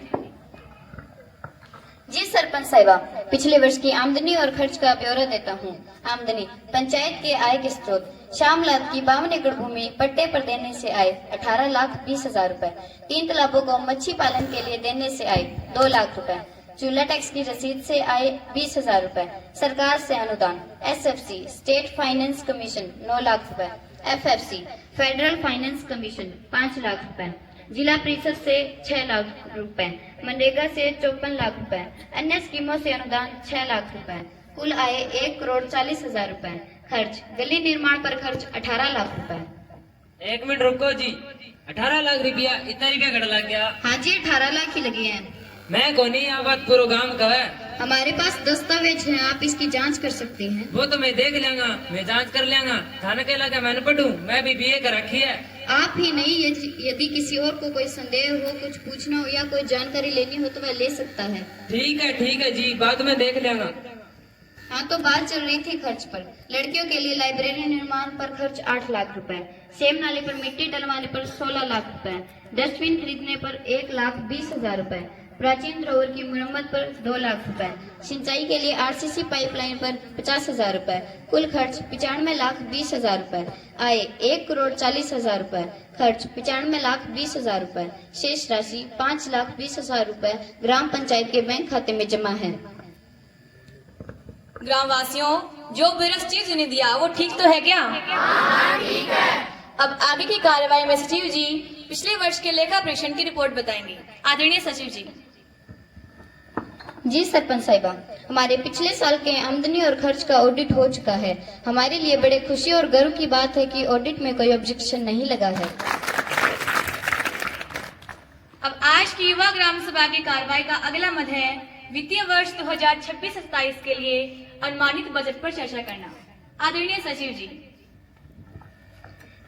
जी सरपंच साहिबा, पिछले वर्ष की आमदनी और खर्च का ब्यौरा देता हूँ। आमदनी, पंचायत के आय के स्रोत, श्यामलाल की 52 एकड़ भूमि पट्टे पर देने से आए 18,20,000 रूपए। 3 तालाबों को मच्छी पालन के लिए देने से आए 2 लाख रूपए। चूल्हा टैक्स की रसीद से आए 20,000 रुपए। सरकार से अनुदान SFC state finance commission 9 lakh रुपए, FFC federal finance commission 5 lakh रुपए, जिला परिषद से 6 लाख रुपए, मनरेगा से 54 लाख रुपए, अन्य स्कीमों से अनुदान 6 लाख रुपए। कुल आय 1,40,00,000 रुपए। खर्च गली निर्माण पर खर्च 18 लाख रुपए। 1 मिनट रुको जी, 18 लाख रुपया, इतना रुपया घड़ा लग गया? हाँ जी 18 लाख ही लगे हैं। मैं को नहीं, आप बात पूरा गांव का है। हमारे पास दस्तावेज हैं, आप इसकी जांच कर सकते हैं। वो तो मैं देख लूंगा, मैं जांच कर लूंगा। थाना के लगा मैंने पढ़ू, मैं भी BA कर रखी है। आप ही नहीं, यदि किसी और को कोई संदेह हो, कुछ पूछना हो या कोई जानकारी लेनी हो तो वह ले सकता है। ठीक है जी, बाद में देख लूंगा। हाँ तो बात चल रही थी खर्च पर। लड़कियों के लिए लाइब्रेरी निर्माण पर खर्च 8 लाख रुपए, सेम नाले पर मिट्टी डलवाने पर 16 लाख रुपए, डस्टबिन खरीदने पर 1,20,000 रुपए, प्राचीन धरोहर की मरम्मत पर 2 लाख रुपए, सिंचाई के लिए RCC पाइपलाइन पर 50,000 रुपए। कुल खर्च 95,20,000 रुपए। आय 1,40,00,000 रुपए। खर्च 95,20,000 रुपए। शेष राशि 5,20,000 रुपए ग्राम पंचायत के बैंक खाते में जमा है। ग्राम वासियों, जो ट्रस्टी जी ने दिया वो ठीक तो है क्या? ठीक है। अब आगे की कार्यवाही में सचिव जी पिछले वर्ष के लेखा परीक्षण की रिपोर्ट बताएंगे। आदरणीय सचिव जी। जी सरपंच साहिबा, हमारे पिछले साल के आमदनी और खर्च का ऑडिट हो चुका है। हमारे लिए बड़े खुशी और गर्व की बात है कि ऑडिट में कोई ऑब्जेक्शन नहीं लगा है। अब आज की युवा ग्राम सभा की कार्रवाई का अगला मद है वित्तीय वर्ष 2026-27 के लिए अनुमानित बजट पर चर्चा करना। आदरणीय सचिव जी।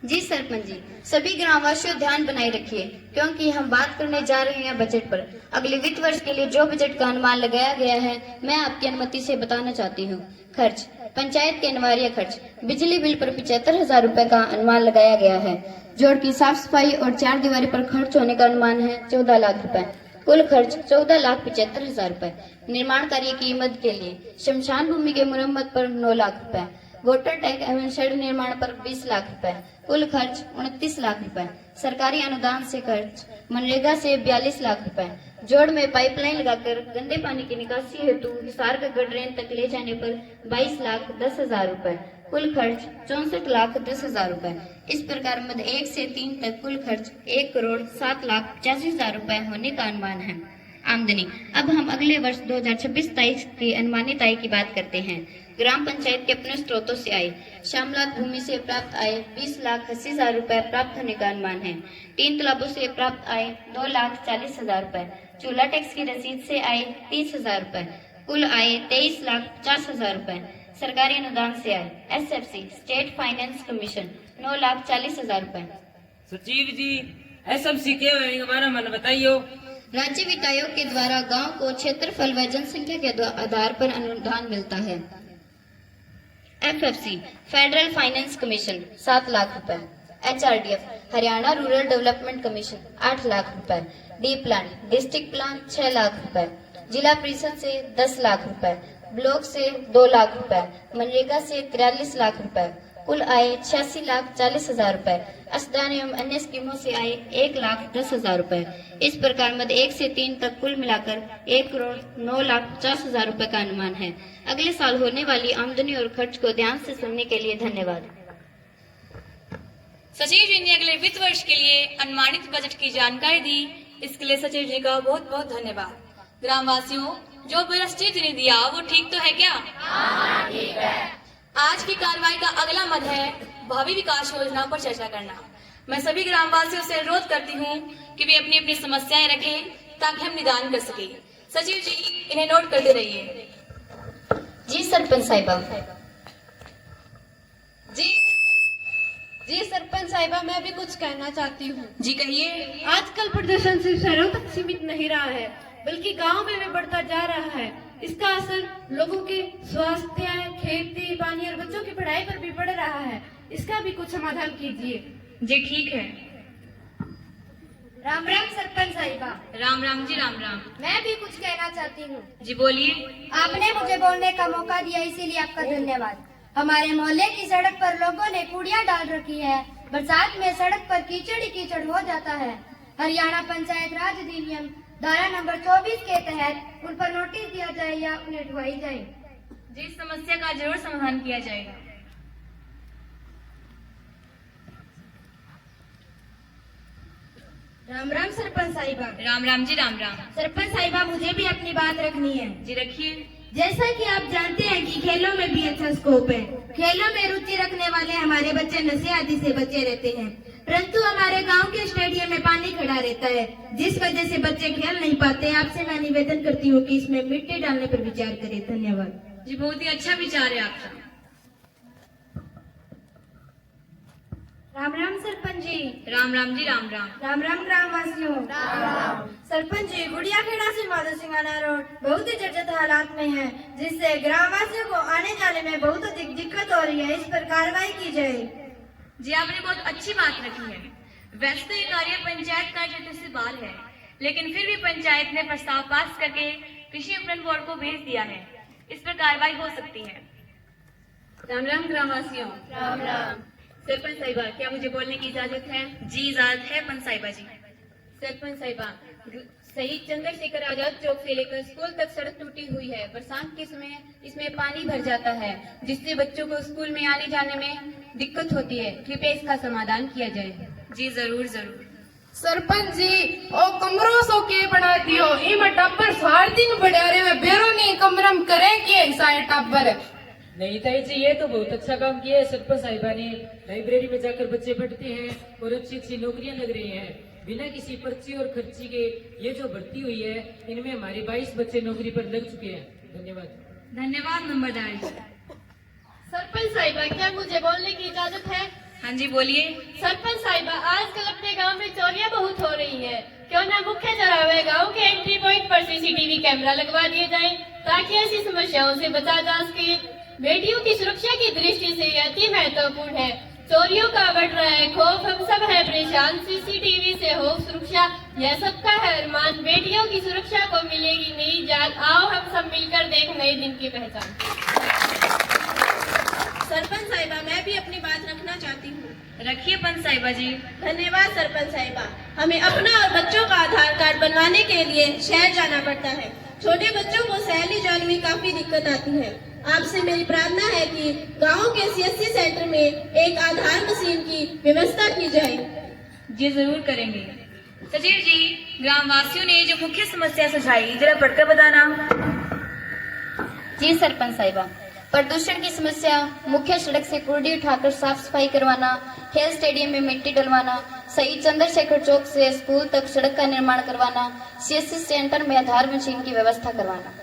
जी सरपंच जी, सभी ग्रामवासियों ध्यान बनाए रखिए क्योंकि हम बात करने जा रहे हैं बजट पर। अगले वित्त वर्ष के लिए जो बजट का अनुमान लगाया गया है मैं आपकी अनुमति से बताना चाहती हूँ। खर्च पंचायत के अनिवार्य खर्च बिजली बिल पर 75,000 रुपए का अनुमान लगाया गया है। जोड़ की साफ सफाई और 4 दीवारी पर खर्च होने का अनुमान है 14 लाख रुपए। कुल खर्च 14,75,000 रुपए। निर्माण कार्य की मद के लिए शमशान भूमि के मुरम्मत पर 9 लाख रुपए, वाटर टैंक एवं शेड निर्माण पर 20 लाख रुपए। कुल खर्च 29 लाख रुपए। सरकारी अनुदान से खर्च मनरेगा से 42 लाख रुपए। जोड़ में पाइपलाइन लगाकर गंदे पानी की निकासी हेतु हिसार का ड्रेन तक ले जाने पर 22,10,000 रुपए। कुल खर्च 64,10,000 रुपए। इस प्रकार मद 1 से 3 तक कुल खर्च 1,07,85,000 रुपए होने का अनुमान है। आमदनी। अब हम अगले वर्ष 2026-27 की अनुमानित आय की बात करते हैं। ग्राम पंचायत के अपने स्रोतों से आय शामलात भूमि से प्राप्त आय 20,80,000 रुपए प्राप्त होने का अनुमान है। 3 तालाबों से प्राप्त आय 2,40,000 रुपए। चूल्हा टैक्स की रसीद से आय 30,000 रुपए। कुल आय 23,50,000 रुपए। सरकारी अनुदान से आय SFC स्टेट फाइनेंस कमीशन 9,40,000 रुपए। सचिव जी, SFC क्या है हमारा मन बताइयो। राज्य वित्त आयोग के द्वारा गांव को क्षेत्रफल व जनसंख्या के आधार पर अनुदान मिलता है। FFC federal finance commission 7 lakh रुपए। HRDF Haryana rural development commission 8 lakh रुपए। D plan district plan 6 lakh रुपए। जिला परिषद से 10 लाख रुपए। ब्लॉक से 2 लाख रुपए। मनरेगा से 43 लाख रुपए। कुल आय 86,40,000 रुपए। असदान एवं अन्य स्कीमों से आय 1,10,000 रुपए। इस प्रकार मद 1 से 3 तक कुल मिलाकर 1,09,50,000 रुपए का अनुमान है। अगले साल होने वाली आमदनी और खर्च को ध्यान से सुनने के लिए धन्यवाद। सचिव जी ने अगले वित्त वर्ष के लिए अनुमानित बजट की जानकारी दी, इसके लिए सचिव जी का बहुत बहुत धन्यवाद। ग्रामवासियों, जो ट्रस्टी जी ने दिया वो ठीक तो है क्या? हाँ, ठीक है। आज की कार्रवाई का अगला मद है भावी विकास योजना पर चर्चा करना। मैं सभी ग्रामवासियों से अनुरोध करती हूँ कि वे अपनी अपनी समस्याएं रखें ताकि हम निदान कर सके। सचिव जी, इन्हें नोट करते रहिए। जी सरपंच साहिबा। जी सरपंच साहिबा, मैं भी कुछ कहना चाहती हूँ। जी कहिए। आजकल प्रदर्शन सिर्फ शहरों तक सीमित नहीं रहा है बल्कि गांव में भी बढ़ता जा रहा है। इसका असर लोगों के स्वास्थ्य, खेती, पानी और बच्चों की पढ़ाई पर भी पड़ रहा है। इसका भी कुछ समाधान कीजिए। जी ठीक है। राम राम सरपंच साहिबा। राम राम जी, राम राम। मैं भी कुछ कहना चाहती हूँ। जी बोलिए। आपने मुझे बोलने का मौका दिया, इसीलिए आपका धन्यवाद। हमारे मोहल्ले की सड़क पर लोगों ने कूड़ियाँ डाल रखी है। बरसात में सड़क पर कीचड़ ही कीचड़ हो जाता है। हरियाणा पंचायत राज अधिनियम धारा नंबर 24 के तहत उन पर नोटिस दिया जाए या उन्हें ढुआई जाए। जी, इस समस्या का जरूर समाधान किया जाएगा। राम राम सरपंच साहिबा। राम राम जी, राम राम। सरपंच साहिबा, मुझे भी अपनी बात रखनी है। जी रखिए। जैसा कि आप जानते हैं कि खेलों में भी अच्छा स्कोप है। खेलों में रुचि रखने वाले हमारे बच्चे नशे आदि से बचे रहते हैं, परंतु हमारे गांव के स्टेडियम में पानी खड़ा रहता है, जिस वजह से बच्चे खेल नहीं पाते। आपसे मैं निवेदन करती हूँ कि इसमें मिट्टी डालने पर विचार करें। धन्यवाद। जी, बहुत ही अच्छा विचार है आपका। राम राम सरपंच जी। राम राम जी, राम राम। राम राम ग्रामवासियों। राम राम। सरपंच जी, गुड़िया खेड़ा से माधव सिंगाना रोड बहुत ही जर्जर हालात में है, जिससे ग्रामवासियों को आने जाने में बहुत अधिक दिक्कत हो रही है। इस पर कार्रवाई की जाए। जी, आपने बहुत अच्छी बात रखी है। वैसे तो ये कार्य पंचायत का क्षेत्र से बाहर है, लेकिन फिर भी पंचायत ने प्रस्ताव पास करके कृषि विपणन बोर्ड को भेज दिया है। इस पर कार्रवाई हो सकती है। राम राम ग्रामवासियों। राम राम। सरपंच साहिबा, क्या मुझे बोलने की इजाजत है? जी, इजाजत है पंच साहिबा जी। सरपंच साहिबा, शहीद चंद्रशेखर आजाद चौक से लेकर स्कूल तक सड़क टूटी हुई है। बरसात के समय इसमें पानी भर जाता है, जिससे बच्चों को स्कूल में आने जाने में दिक्कत होती है। कृपया इसका समाधान किया जाए। जी, जरूर जरूर। सरपंच जी, ओ कमरों सो के बना दियो, इम टब्बर सार दिन बढ़िया में बेरो नहीं कमरम करे के सारे टब्बर। नहीं ताई जी, ये तो बहुत अच्छा काम किया है सरपंच साहिबा ने। लाइब्रेरी में जाकर बच्चे पढ़ते हैं और अच्छी अच्छी नौकरियां लग रही हैं बिना किसी पर्ची और खर्ची के। ये जो भर्ती हुई है, इनमें हमारे 22 बच्चे नौकरी पर लग चुके हैं। धन्यवाद। धन्यवाद नंबरदार जी। सरपंच साहिबा, क्या मुझे बोलने की इजाजत है? हाँ जी, बोलिए। सरपंच साहिबा, आजकल अपने गांव में चोरियां बहुत हो रही है। क्यों न मुख्य चौराहे गांव के एंट्री पॉइंट पर सीसीटीवी कैमरा लगवा दिए जाए, ताकि ऐसी समस्याओं से बचा जा सके। बेटियों की सुरक्षा की दृष्टि से यह अति महत्वपूर्ण है। चोरियों का बढ़ रहा है खौफ, हम सब है परेशान। सीसीटीवी से हो सुरक्षा, यह सबका है अरमान। बेटियों की सुरक्षा को मिलेगी नई जान। आओ हम सब मिलकर देख नए दिन की पहचान। सरपंच साहिबा, मैं भी अपनी बात रखना चाहती हूँ। रखिए पंच साहिबा जी। धन्यवाद सरपंच साहिबा। हमें अपना और बच्चों का आधार कार्ड बनवाने के लिए शहर जाना पड़ता है। छोटे बच्चों को शहर जाने में काफी दिक्कत आती है। आपसे मेरी प्रार्थना है कि गाँव के CSC सेंटर में एक आधार मशीन की व्यवस्था की जाए। जी, जरूर करेंगे। सचिव जी, ग्रामवासियों ने जो मुख्य समस्या सुझाई, जरा पढ़कर बताना। जी सरपंच साहिबा, प्रदूषण की समस्या, मुख्य सड़क से कूड़े उठाकर साफ सफाई करवाना, खेल स्टेडियम में मिट्टी डलवाना, शहीद चंद्रशेखर चौक से स्कूल तक सड़क का निर्माण करवाना, CSC सेंटर में आधार मशीन की व्यवस्था करवाना।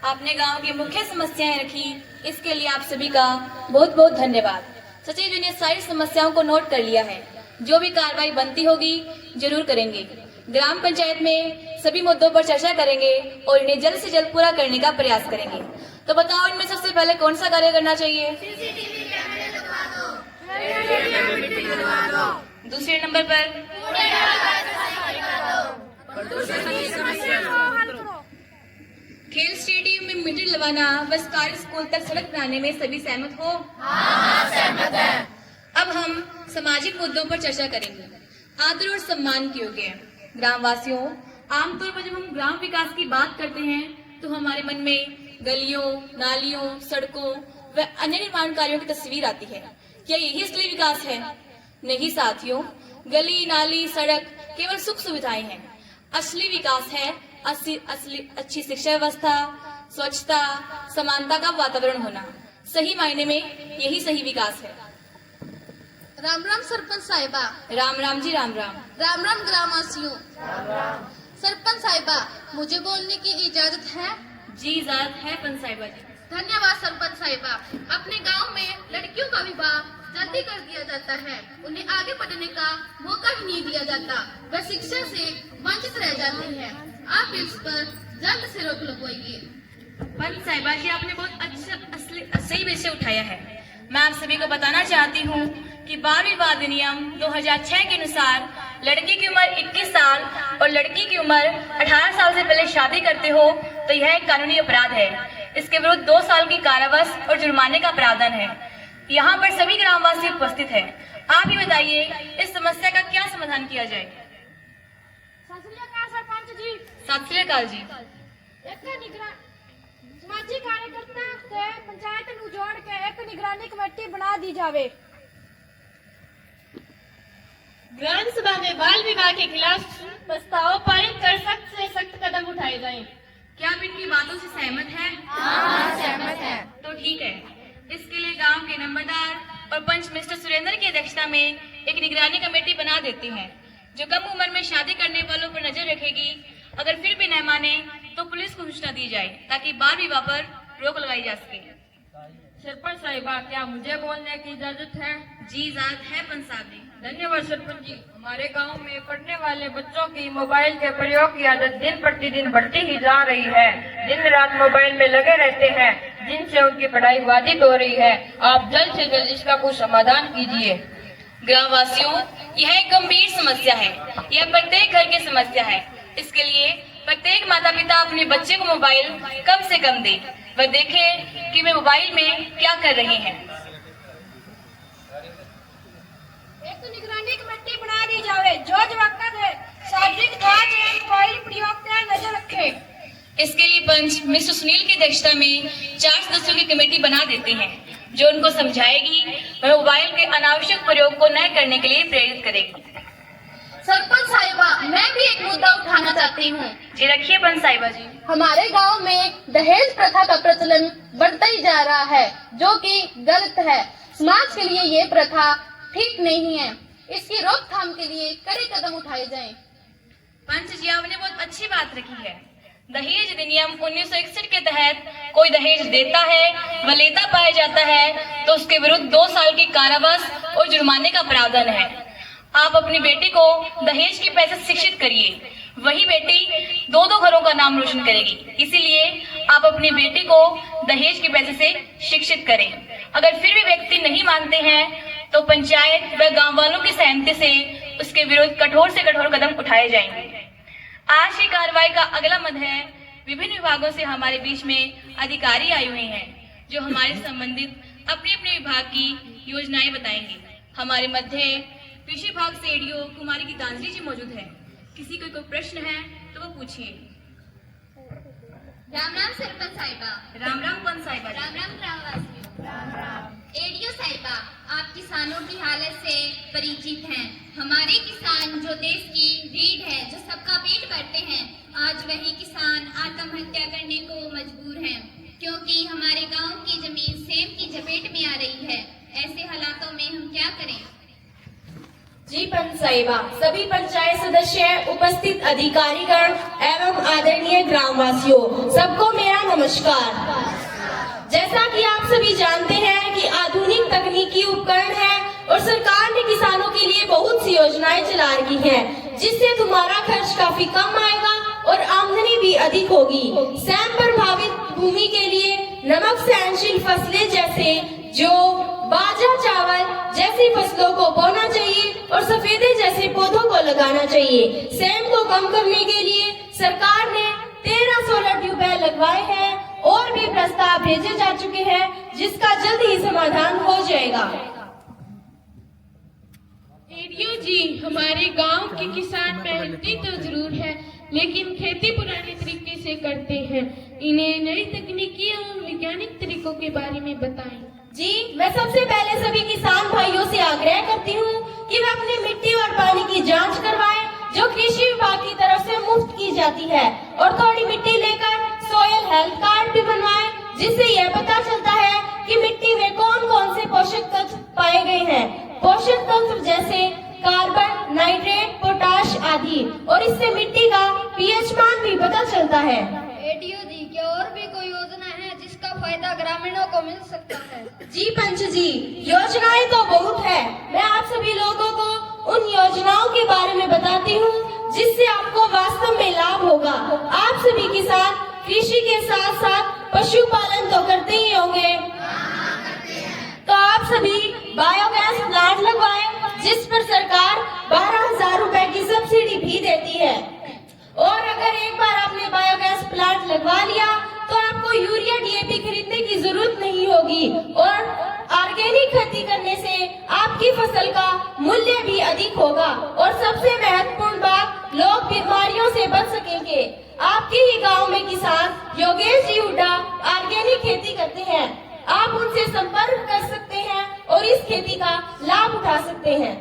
आपने गांव की मुख्य समस्याएं रखी, इसके लिए आप सभी का बहुत बहुत धन्यवाद। सचिव जी ने सारी समस्याओं को नोट कर लिया है। जो भी कार्रवाई बनती होगी जरूर करेंगे। ग्राम पंचायत में सभी मुद्दों पर चर्चा करेंगे और इन्हें जल्द से जल्द पूरा करने का प्रयास करेंगे। तो बताओ, इनमें सबसे पहले कौन सा कार्य करना चाहिए? दूसरे नंबर पर खेल स्टेडियम में मिट्टी लगाना व सरकारी स्कूल तक सड़क बनाने में सभी सहमत हो? हाँ, सहमत है। अब हम सामाजिक मुद्दों पर चर्चा करेंगे। आदर और सम्मान के योग्य ग्रामवासियों, आमतौर पर जब हम ग्राम विकास की बात करते हैं तो हमारे मन में गलियों, नालियों, सड़कों व अन्य निर्माण कार्यों की तस्वीर आती है। क्या यही असली विकास है? नहीं साथियों, गली, नाली, सड़क केवल सुख सुविधाएं हैं। असली विकास है असली अच्छी शिक्षा व्यवस्था, स्वच्छता, समानता का वातावरण होना। सही मायने में यही सही विकास है। राम राम सरपंच साहिबा। राम राम जी, राम राम। राम राम ग्रामवासियों। राम राम। सरपंच साहिबा, मुझे बोलने की इजाजत है? जी, इजाजत है पंच साहिबा जी। धन्यवाद सरपंच साहिबा। अपने गांव में लड़कियों का विवाह जल्दी कर दिया जाता है, उन्हें आगे बढ़ने का मौका ही नहीं दिया जाता, वे शिक्षा से वंचित रह जाते हैं। आप इस पर जल्द से रोक लगाइए। पंच साहिबा जी, आपने बहुत अच्छा सही विषय उठाया है। मैं आप सभी को बताना चाहती हूँ कि बाल विवाह अधिनियम 2006 के अनुसार लड़की की उम्र 21 साल और लड़की की उम्र 18 साल से पहले शादी करते हो तो यह एक कानूनी अपराध है। इसके विरुद्ध 2 साल की कारावास और जुर्माने का प्रावधान है। यहाँ पर सभी ग्रामवासी उपस्थित हैं। आप ही बताइए, इस समस्या का क्या समाधान किया जाए? सरपंच जी सत श्री अकाल जी। एक समाजी कार्यकर्ता से पंचायत ਨੂੰ जोड़ के एक निगरानी कमेटी बना दी जावे। ग्राम सभा में बाल विवाह के खिलाफ प्रस्ताव पारित कर सख्त से सख्त कदम उठाए जाएं। क्या आप इनकी बातों से सहमत हैं? हाँ, सहमत हैं। तो ठीक है, इसके लिए गांव के नंबरदार और पंच मिस्टर सुरेंद्र की अध्यक्षता में एक निगरानी कमेटी बना देती हैं, जो कम उम्र में शादी करने वालों पर नजर रखेगी। अगर फिर भी न माने तो पुलिस को सूचना दी जाए ताकि बाल विवाह पर रोक लगाई जा सके। सरपंच साहिबा, क्या मुझे बोलने की इजाजत है? जी इजाजत है पंच साहब जी। धन्यवाद सरपंच जी। हमारे गांव में पढ़ने वाले बच्चों की मोबाइल के प्रयोग की आदत दिन प्रतिदिन बढ़ती ही जा रही है। दिन रात मोबाइल में लगे रहते हैं, जिनसे उनकी पढ़ाई बाधित हो रही है। आप जल्द से जल्द इसका कुछ समाधान कीजिए। ग्रामवासियों, यह एक गंभीर समस्या है। यह प्रत्येक घर की समस्या है। इसके लिए प्रत्येक माता पिता अपने बच्चे को मोबाइल कम से कम दे व देखे कि वे मोबाइल में क्या कर रहे हैं। एक निगरानी कमेटी बना दी जावे जो वक्त है शारीरिक जांच एवं मोबाइल प्रयोग पर नजर रखे। इसके लिए पंच मिस्टर सुनील की अध्यक्षता में 4 सदस्यों की कमेटी बना देते हैं, जो उनको समझाएगी व मोबाइल के अनावश्यक प्रयोग को न करने के लिए प्रेरित करेगी। सरपंच साहिबा, मैं भी एक मुद्दा उठाना चाहती हूँ। जी रखिए पंच साहिबा जी। हमारे गांव में दहेज प्रथा का प्रचलन बढ़ता ही जा रहा है, जो कि गलत है। समाज के लिए ये प्रथा ठीक नहीं है। इसकी रोकथाम के लिए कड़े कदम उठाए जाएं। पंच जी, आपने बहुत अच्छी बात रखी है। दहेज अधिनियम 1961 के तहत कोई दहेज देता है व लेता पाया जाता है तो उसके विरुद्ध 2 साल की कारावास और जुर्माने का प्रावधान है। आप अपनी बेटी को दहेज के पैसे से शिक्षित करिए, वही बेटी 2 घरों का नाम रोशन करेगी। इसीलिए आप अपनी बेटी को दहेज के पैसे से शिक्षित करें। अगर फिर भी व्यक्ति नहीं मानते हैं तो पंचायत व गांव वालों की सहमति से उसके विरुद्ध कठोर से कठोर कदम उठाए जाएंगे। आज की कार्रवाई का अगला मद है, विभिन्न विभागों से हमारे बीच में अधिकारी आए हुए हैं, जो हमारे संबंधित अपने अपने विभाग की योजनाएं बताएंगे। हमारे मध्य कृषि विभाग से एडीओ कुमारी गीतांजलि जी मौजूद है। किसी को कोई प्रश्न है तो वो पूछिए। राम राम सरपंच साहिबा। राम राम पंच साहिबा। राम राम ग्रामवासियों। राम राम। एडीओ साहिबा, आप किसानों की हालत से परिचित हैं। हमारे किसान जो देश की रीढ़ है, जो सबका पेट भरते हैं, आज वही किसान आत्महत्या करने को मजबूर हैं, क्योंकि हमारे गांव की जमीन सेम की चपेट में आ रही है। ऐसे हालातों में हम क्या करें? जी पंच साहिबा, सभी पंचायत सदस्य, उपस्थित अधिकारीगण एवं आदरणीय ग्रामवासियों, सबको मेरा नमस्कार। जैसा कि आप सभी जानते हैं कि आधुनिक तकनीकी उपकरण है और सरकार ने किसानों के लिए बहुत सी योजनाएं चला रखी हैं, जिससे तुम्हारा खर्च काफी कम आएगा और आमदनी भी अधिक होगी। सैम प्रभावित भूमि के लिए नमक सहनशील फसलें जैसे जो बाजरा, चावल जैसी फसलों को बोना चाहिए और सफेदे जैसे पौधों को लगाना चाहिए। सैम को कम करने के लिए सरकार ने 13 सोलर ट्यूबवेल लगवाए हैं और भी प्रस्ताव भेजे जा चुके हैं, जिसका जल्द ही समाधान हो जाएगा। एडीओ जी, हमारे गांव के किसान मेहनती तो जरूर है, लेकिन खेती पुराने तरीके से करते हैं। इन्हें नई तकनीकी और वैज्ञानिक तरीकों के बारे में बताएं। जी, मैं सबसे पहले सभी किसान भाइयों से आग्रह करती हूँ कि वे अपनी मिट्टी और पानी की जांच करवाएं, जो कृषि विभाग की तरफ से मुफ्त की जाती है, और थोड़ी मिट्टी लेकर सॉइल हेल्थ कार्ड भी बनवाएं, जिससे यह पता चलता है कि मिट्टी में कौन कौन से पोषक तत्व पाए गए हैं। पोषक तत्व जैसे कार्बन, नाइट्रेट, पोटाश आदि, और इससे मिट्टी का पीएच मान भी पता चलता है। एडीओ जी, क्या और भी कोई योजना है जिसका फायदा ग्रामीणों को मिल सकता है? जी पंच जी, योजनाएं तो बहुत है। मैं आप सभी लोगों को उन योजनाओं के बारे में बताती हूँ, जिससे आपको वास्तव में लाभ होगा। आप सभी किसान कृषि के साथ साथ पशुपालन तो करते ही होंगे, तो आप सभी बायोगैस प्लांट लगवाएं, जिस पर सरकार 12,000 रुपए की सब्सिडी भी देती है। और अगर एक बार आपने बायोगैस प्लांट लगवा लिया तो आपको यूरिया डीएपी खरीदने की जरूरत नहीं होगी, और ऑर्गेनिक खेती करने से आपकी फसल का मूल्य भी अधिक होगा। और सबसे महत्वपूर्ण बात, लोग बीमारियों से बच सकेंगे। आपके ही गांव में किसान योगेश जी हुड्डा ऑर्गेनिक खेती करते हैं। आप उनसे संपर्क कर सकते हैं और इस खेती का लाभ उठा सकते हैं।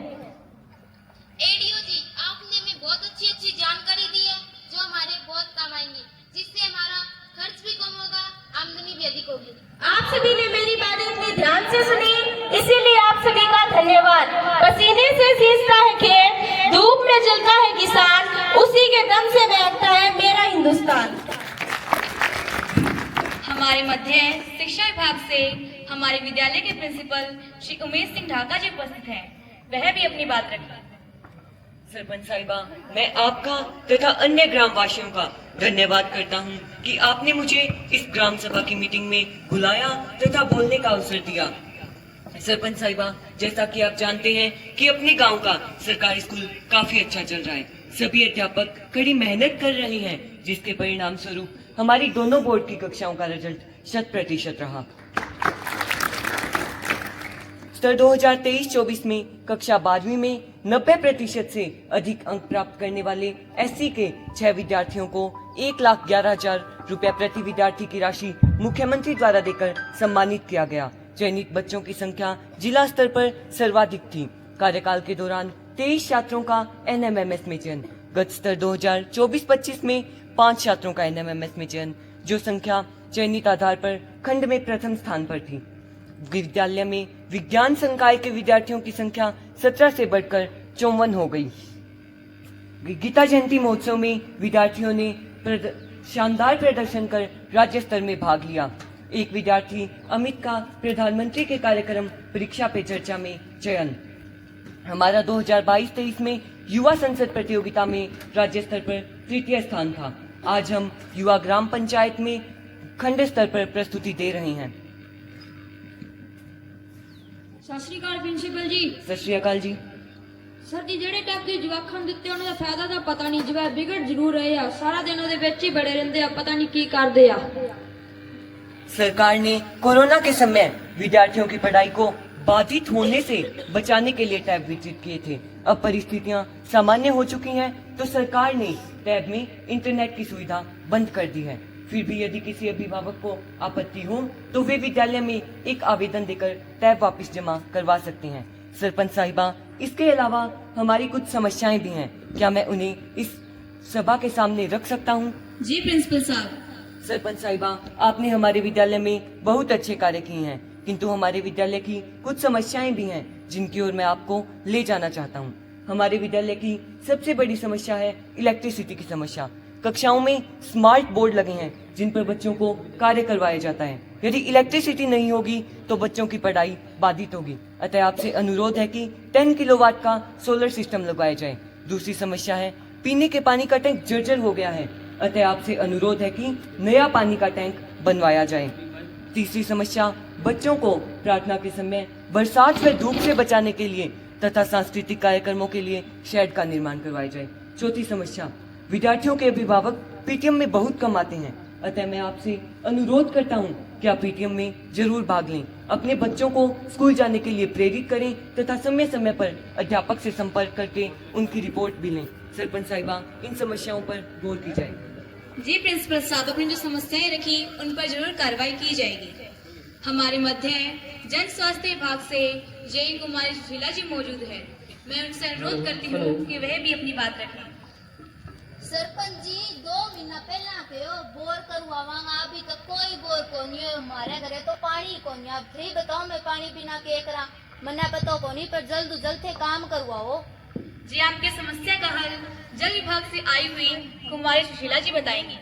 एडीओ जी, आपने हमें बहुत अच्छी जानकारी दी है जो हमारे बहुत काम आएंगी, जिससे हमारा खर्च भी कम होगा, आमदनी भी अधिक होगी। आप सभी ने मेरी बातें इतनी ध्यान से सुनी, इसीलिए आप सभी का धन्यवाद। पसीने से सींचता है खेत, धूप में जलता है किसान, उसी के दम से महकता है मेरा हिंदुस्तान। हमारे मध्य शिक्षा विभाग से हमारे विद्यालय के प्रिंसिपल श्री उमेश सिंह ढाका जी उपस्थित हैं। वह भी अपनी बात रखें। सरपंच साहिबा, मैं आपका तथा अन्य ग्राम वासियों का धन्यवाद करता हूं कि आपने मुझे इस ग्राम सभा की मीटिंग में बुलाया तथा बोलने का अवसर दिया। सरपंच साहिबा, जैसा कि आप जानते हैं कि अपने गांव का सरकारी स्कूल काफी अच्छा चल रहा है। सभी अध्यापक कड़ी मेहनत कर रहे हैं, जिसके परिणाम स्वरूप हमारी दोनों बोर्ड की कक्षाओं का रिजल्ट 100% रहा। स्तर 2023-24 में कक्षा 12वीं में 90% से अधिक अंक प्राप्त करने वाले एससी के 6 विद्यार्थियों को 1,11,000 रुपया प्रति विद्यार्थी की राशि मुख्यमंत्री द्वारा देकर सम्मानित किया गया। चयनित बच्चों की संख्या जिला स्तर पर सर्वाधिक थी। कार्यकाल के दौरान 23 छात्रों का एनएमएमएस में चयन। गत स्तर 2024-25 में 5 छात्रों का एनएमएमएस में चयन, जो संख्या चयनित आधार पर खंड में प्रथम स्थान पर थी। विद्यालय में विज्ञान संकाय के विद्यार्थियों की संख्या 17 से बढ़कर 54 हो गई। गीता जयंती महोत्सव में विद्यार्थियों ने शानदार प्रदर्शन कर राज्य स्तर में भाग लिया। एक विद्यार्थी अमित का प्रधानमंत्री के कार्यक्रम परीक्षा पे चर्चा में चयन। हमारा 2022-23 में युवा संसद प्रतियोगिता में राज्य स्तर पर तृतीय स्थान था। आज हम युवा ग्राम पंचायत में खंड स्तर पर प्रस्तुति दे रहे हैं। सत श्री अकाल प्रिंसिपल जी। सत श्री अकाल जी। सर जी, ਜਿਹੜੇ ਟਾਈਪ ਦੇ ਜਵਾਕਾਂ ਨੂੰ ਦਿੱਤੇ ਉਹਨਾਂ ਦਾ ਫਾਇਦਾ ਤਾਂ ਪਤਾ ਨਹੀਂ, ਜਵਾਬ ਵਿਗੜ ਜ਼ਰੂਰ ਰਹੇ ਆ। ਸਾਰਾ ਦਿਨ ਉਹਦੇ ਵਿੱਚ ਹੀ ਬੜੇ ਰਹਿੰਦੇ ਆ, ਪਤਾ ਨਹੀਂ ਕੀ ਕਰਦੇ ਆ। सरकार ने कोरोना के समय विद्यार्थियों की पढ़ाई को बाधित होने से बचाने के लिए टैब वितरित किए थे। अब परिस्थितियां सामान्य हो चुकी हैं, तो सरकार ने टैब में इंटरनेट की सुविधा बंद कर दी है। फिर भी यदि किसी अभिभावक को आपत्ति हो तो वे विद्यालय में एक आवेदन देकर टैब वापस जमा करवा सकते हैं। सरपंच साहिबा, इसके अलावा हमारी कुछ समस्याएं भी हैं, क्या मैं उन्हें इस सभा के सामने रख सकता हूँ? जी प्रिंसिपल साहब। सरपंच साहिबा, आपने हमारे विद्यालय में बहुत अच्छे कार्य किए हैं, किंतु हमारे विद्यालय की कुछ समस्याएं भी हैं जिनकी ओर मैं आपको ले जाना चाहता हूं। हमारे विद्यालय की सबसे बड़ी समस्या है इलेक्ट्रिसिटी की समस्या। कक्षाओं में स्मार्ट बोर्ड लगे हैं जिन पर बच्चों को कार्य करवाया जाता है। यदि इलेक्ट्रिसिटी नहीं होगी तो बच्चों की पढ़ाई बाधित होगी। अतः आपसे अनुरोध है कि 10 किलोवाट का सोलर सिस्टम लगवाया जाए। दूसरी समस्या है पीने के पानी का टैंक जर्जर हो गया है, अतः आपसे अनुरोध है कि नया पानी का टैंक बनवाया जाए। तीसरी समस्या, बच्चों को प्रार्थना के समय बरसात व धूप से बचाने के लिए तथा सांस्कृतिक कार्यक्रमों के लिए शेड का निर्माण करवाया जाए। चौथी समस्या, विद्यार्थियों के अभिभावक पीटीएम में बहुत कम आते हैं, अतः मैं आपसे अनुरोध करता हूं कि आप पीटीएम में जरूर भाग लें। अपने बच्चों को स्कूल जाने के लिए प्रेरित करें तथा समय समय पर अध्यापक से संपर्क करके उनकी रिपोर्ट भी लें। सरपंच साहिबा, इन समस्याओं पर गौर की जाए। जी प्रिंसिपल साहब, अपनी जो समस्याएं रखी उन पर जरूर कार्रवाई की जाएगी। हमारे मध्य जन स्वास्थ्य विभाग से जय कुमारी सुशीला जी मौजूद है। मैं उनसे अनुरोध करती हूँ कि वह भी अपनी बात रखें। सरपंच जी, 2 महीना पहला कहो बोर करवावांगा, अभी तक कोई बोर को नहीं है। हमारे घरे तो पानी को नहीं। अब फ्री बताओ, मैं पानी पीना के करा, मना पता को नहीं, पर जल्द जल्द थे काम करवाओ। जी, आपकी समस्या का हल जल विभाग से आई हुई कुमारी सुशीला जी बताएंगी।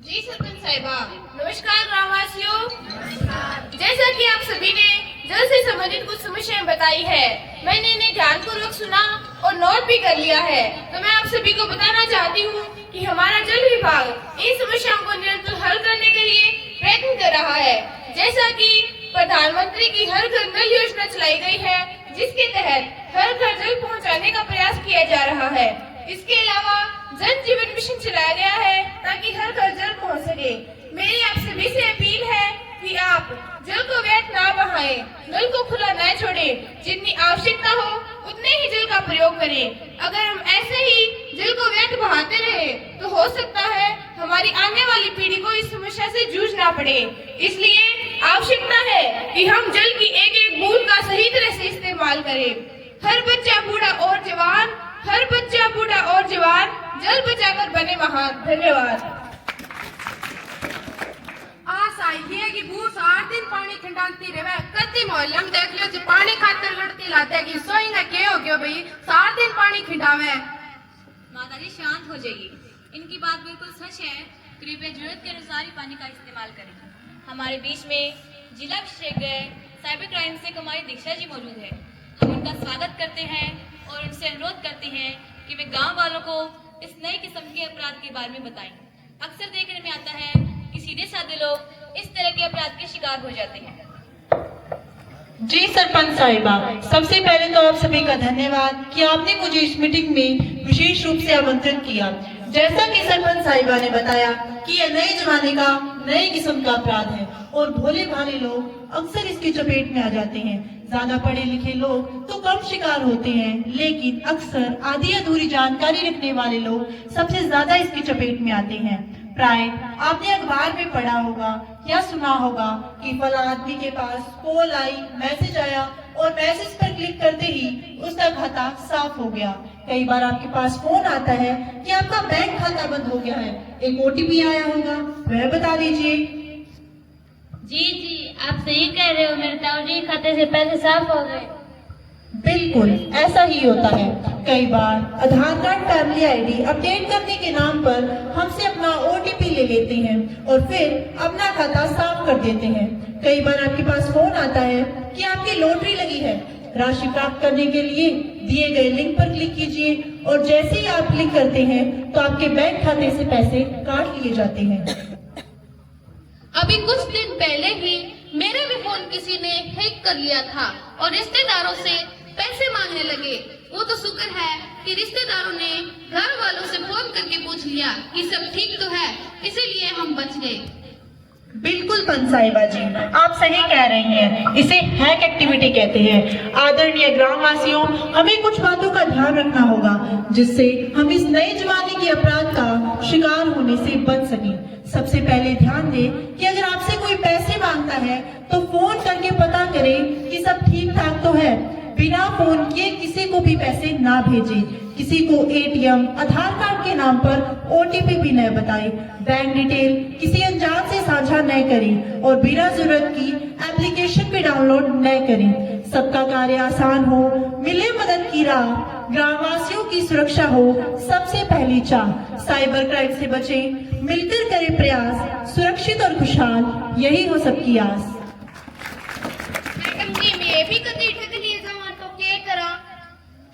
जी सरपंच साहिबा, नमस्कार ग्रामवासियों। जैसा कि आप सभी ने जल से संबंधित कुछ समस्याएं बताई है, मैंने इन्हें ध्यानपूर्वक सुना और नोट भी कर लिया है। तो मैं आप सभी को बताना चाहती हूँ कि हमारा जल विभाग इन समस्याओं को निरंतर हल करने के लिए प्रयत्न कर रहा है। जैसा कि प्रधानमंत्री की हर घर नल योजना चलाई गई है, जिसके तहत हर घर जल पहुंचाने का प्रयास किया जा रहा है। इसके अलावा जल जीवन मिशन चलाया गया है ताकि हर घर जल पहुंच सके। मेरी आप सभी से अपील है कि आप जल को व्यर्थ ना बहाए, नल को खुला न छोड़े, जितनी आवश्यकता हो उतने ही जल का प्रयोग करें। अगर हम ऐसे ही जल को व्यर्थ बहाते रहे तो हो सकता है हमारी आने वाली पीढ़ी को इस समस्या से जूझना पड़े। इसलिए आवश्यकता है कि हम जल की एक एक बूंद का सही तरह से इस्तेमाल करें। हर बच्चा बूढ़ा और जवान, हर बच्चा बूढ़ा और जवान जल बचाकर बने महान। धन्यवाद। ये कि बू 8 दिन पानी खिंडाती रहे, कति मोहल्ले में देख लो जो पानी खातिर लड़ती लाते कि सोई ना के हो गयो भाई 7 दिन पानी खिंडावे। माताजी शांत हो जाइए, इनकी बात बिल्कुल सच है। कृपया जरूरत के अनुसार ही पानी का इस्तेमाल करें। हमारे बीच में जिला विशेषज्ञ साइबर क्राइम से कुमारी दीक्षा जी मौजूद है। हम उनका स्वागत करते हैं और उनसे अनुरोध करते हैं कि वे गाँव वालों को इस नई किस्म के अपराध के बारे में बताएं। अक्सर देखने में आता है कि सीधे साधे लोग इस तरह के अपराध के शिकार हो जाते हैं। जी सरपंच साहिबा, सबसे पहले तो आप सभी का धन्यवाद कि आपने मुझे इस मीटिंग में विशेष रूप से आमंत्रित किया। जैसा कि सरपंच साहिबा ने बताया कि यह नए जमाने का नए किस्म का अपराध है और भोले भाले लोग अक्सर इसकी चपेट में आ जाते हैं। ज्यादा पढ़े लिखे लोग तो कम शिकार होते हैं, लेकिन अक्सर आधी अधूरी जानकारी रखने वाले लोग सबसे ज्यादा इसकी चपेट में आते हैं। प्राय आपने अखबार में पढ़ा होगा या सुना होगा कि फला आदमी के पास कॉल आई, मैसेज आया और मैसेज पर क्लिक करते ही उसका खाता साफ हो गया। कई बार आपके पास फोन आता है कि आपका बैंक खाता बंद हो गया है, एक OTP आया होगा, वह बता दीजिए। जी आप सही कह रहे हो, मेरे ताऊजी खाते से पैसे साफ हो गए। बिल्कुल ऐसा ही होता है। कई बार आधार कार्ड फैमिली ID अपडेट करने के नाम पर हमसे अपना OTP ले लेते हैं और फिर अपना खाता साफ कर देते हैं। कई बार आपके पास फोन आता है कि आपकी लॉटरी लगी है, राशि प्राप्त करने के लिए दिए गए लिंक पर क्लिक कीजिए और जैसे ही आप क्लिक करते हैं तो आपके बैंक खाते से पैसे काट लिए जाते हैं। अभी कुछ दिन पहले ही मेरा भी फोन किसी ने हैक कर लिया था और रिश्तेदारों से पैसे मांगने लगे। वो तो शुक्र है कि रिश्तेदारों ने घर वालों से फोन करके पूछ लिया कि सब ठीक तो है, इसीलिए हम बच गए। बिल्कुल पंच साहिबा जी, आप सही कह रही हैं। इसे हैक एक्टिविटी कहते हैं। आदरणीय ग्रामवासियों, हमें कुछ बातों का ध्यान रखना होगा जिससे हम इस नए जमाने के अपराध का शिकार होने से बच सकें। सबसे पहले ध्यान दें कि अगर आपसे कोई पैसे मांगता है तो फोन करके पता करें कि सब ठीक ठाक तो है। बिना फोन किए किसी को भी पैसे ना भेजें। किसी को ATM, आधार कार्ड के नाम पर OTP भी न बताएं। बैंक डिटेल किसी अनजान से साझा न करें और बिना जरूरत की एप्लीकेशन भी डाउनलोड न करें। सबका कार्य आसान हो, मिले मदद की राह, ग्रामवासियों की सुरक्षा हो सबसे पहली चाह। साइबर क्राइम से बचें, मिलकर करें प्रयास, सुरक्षित और खुशहाल यही हो सबकी आस। मैडम जी मैं भी कभी ठग लिए जाऊँ तो क्या करा?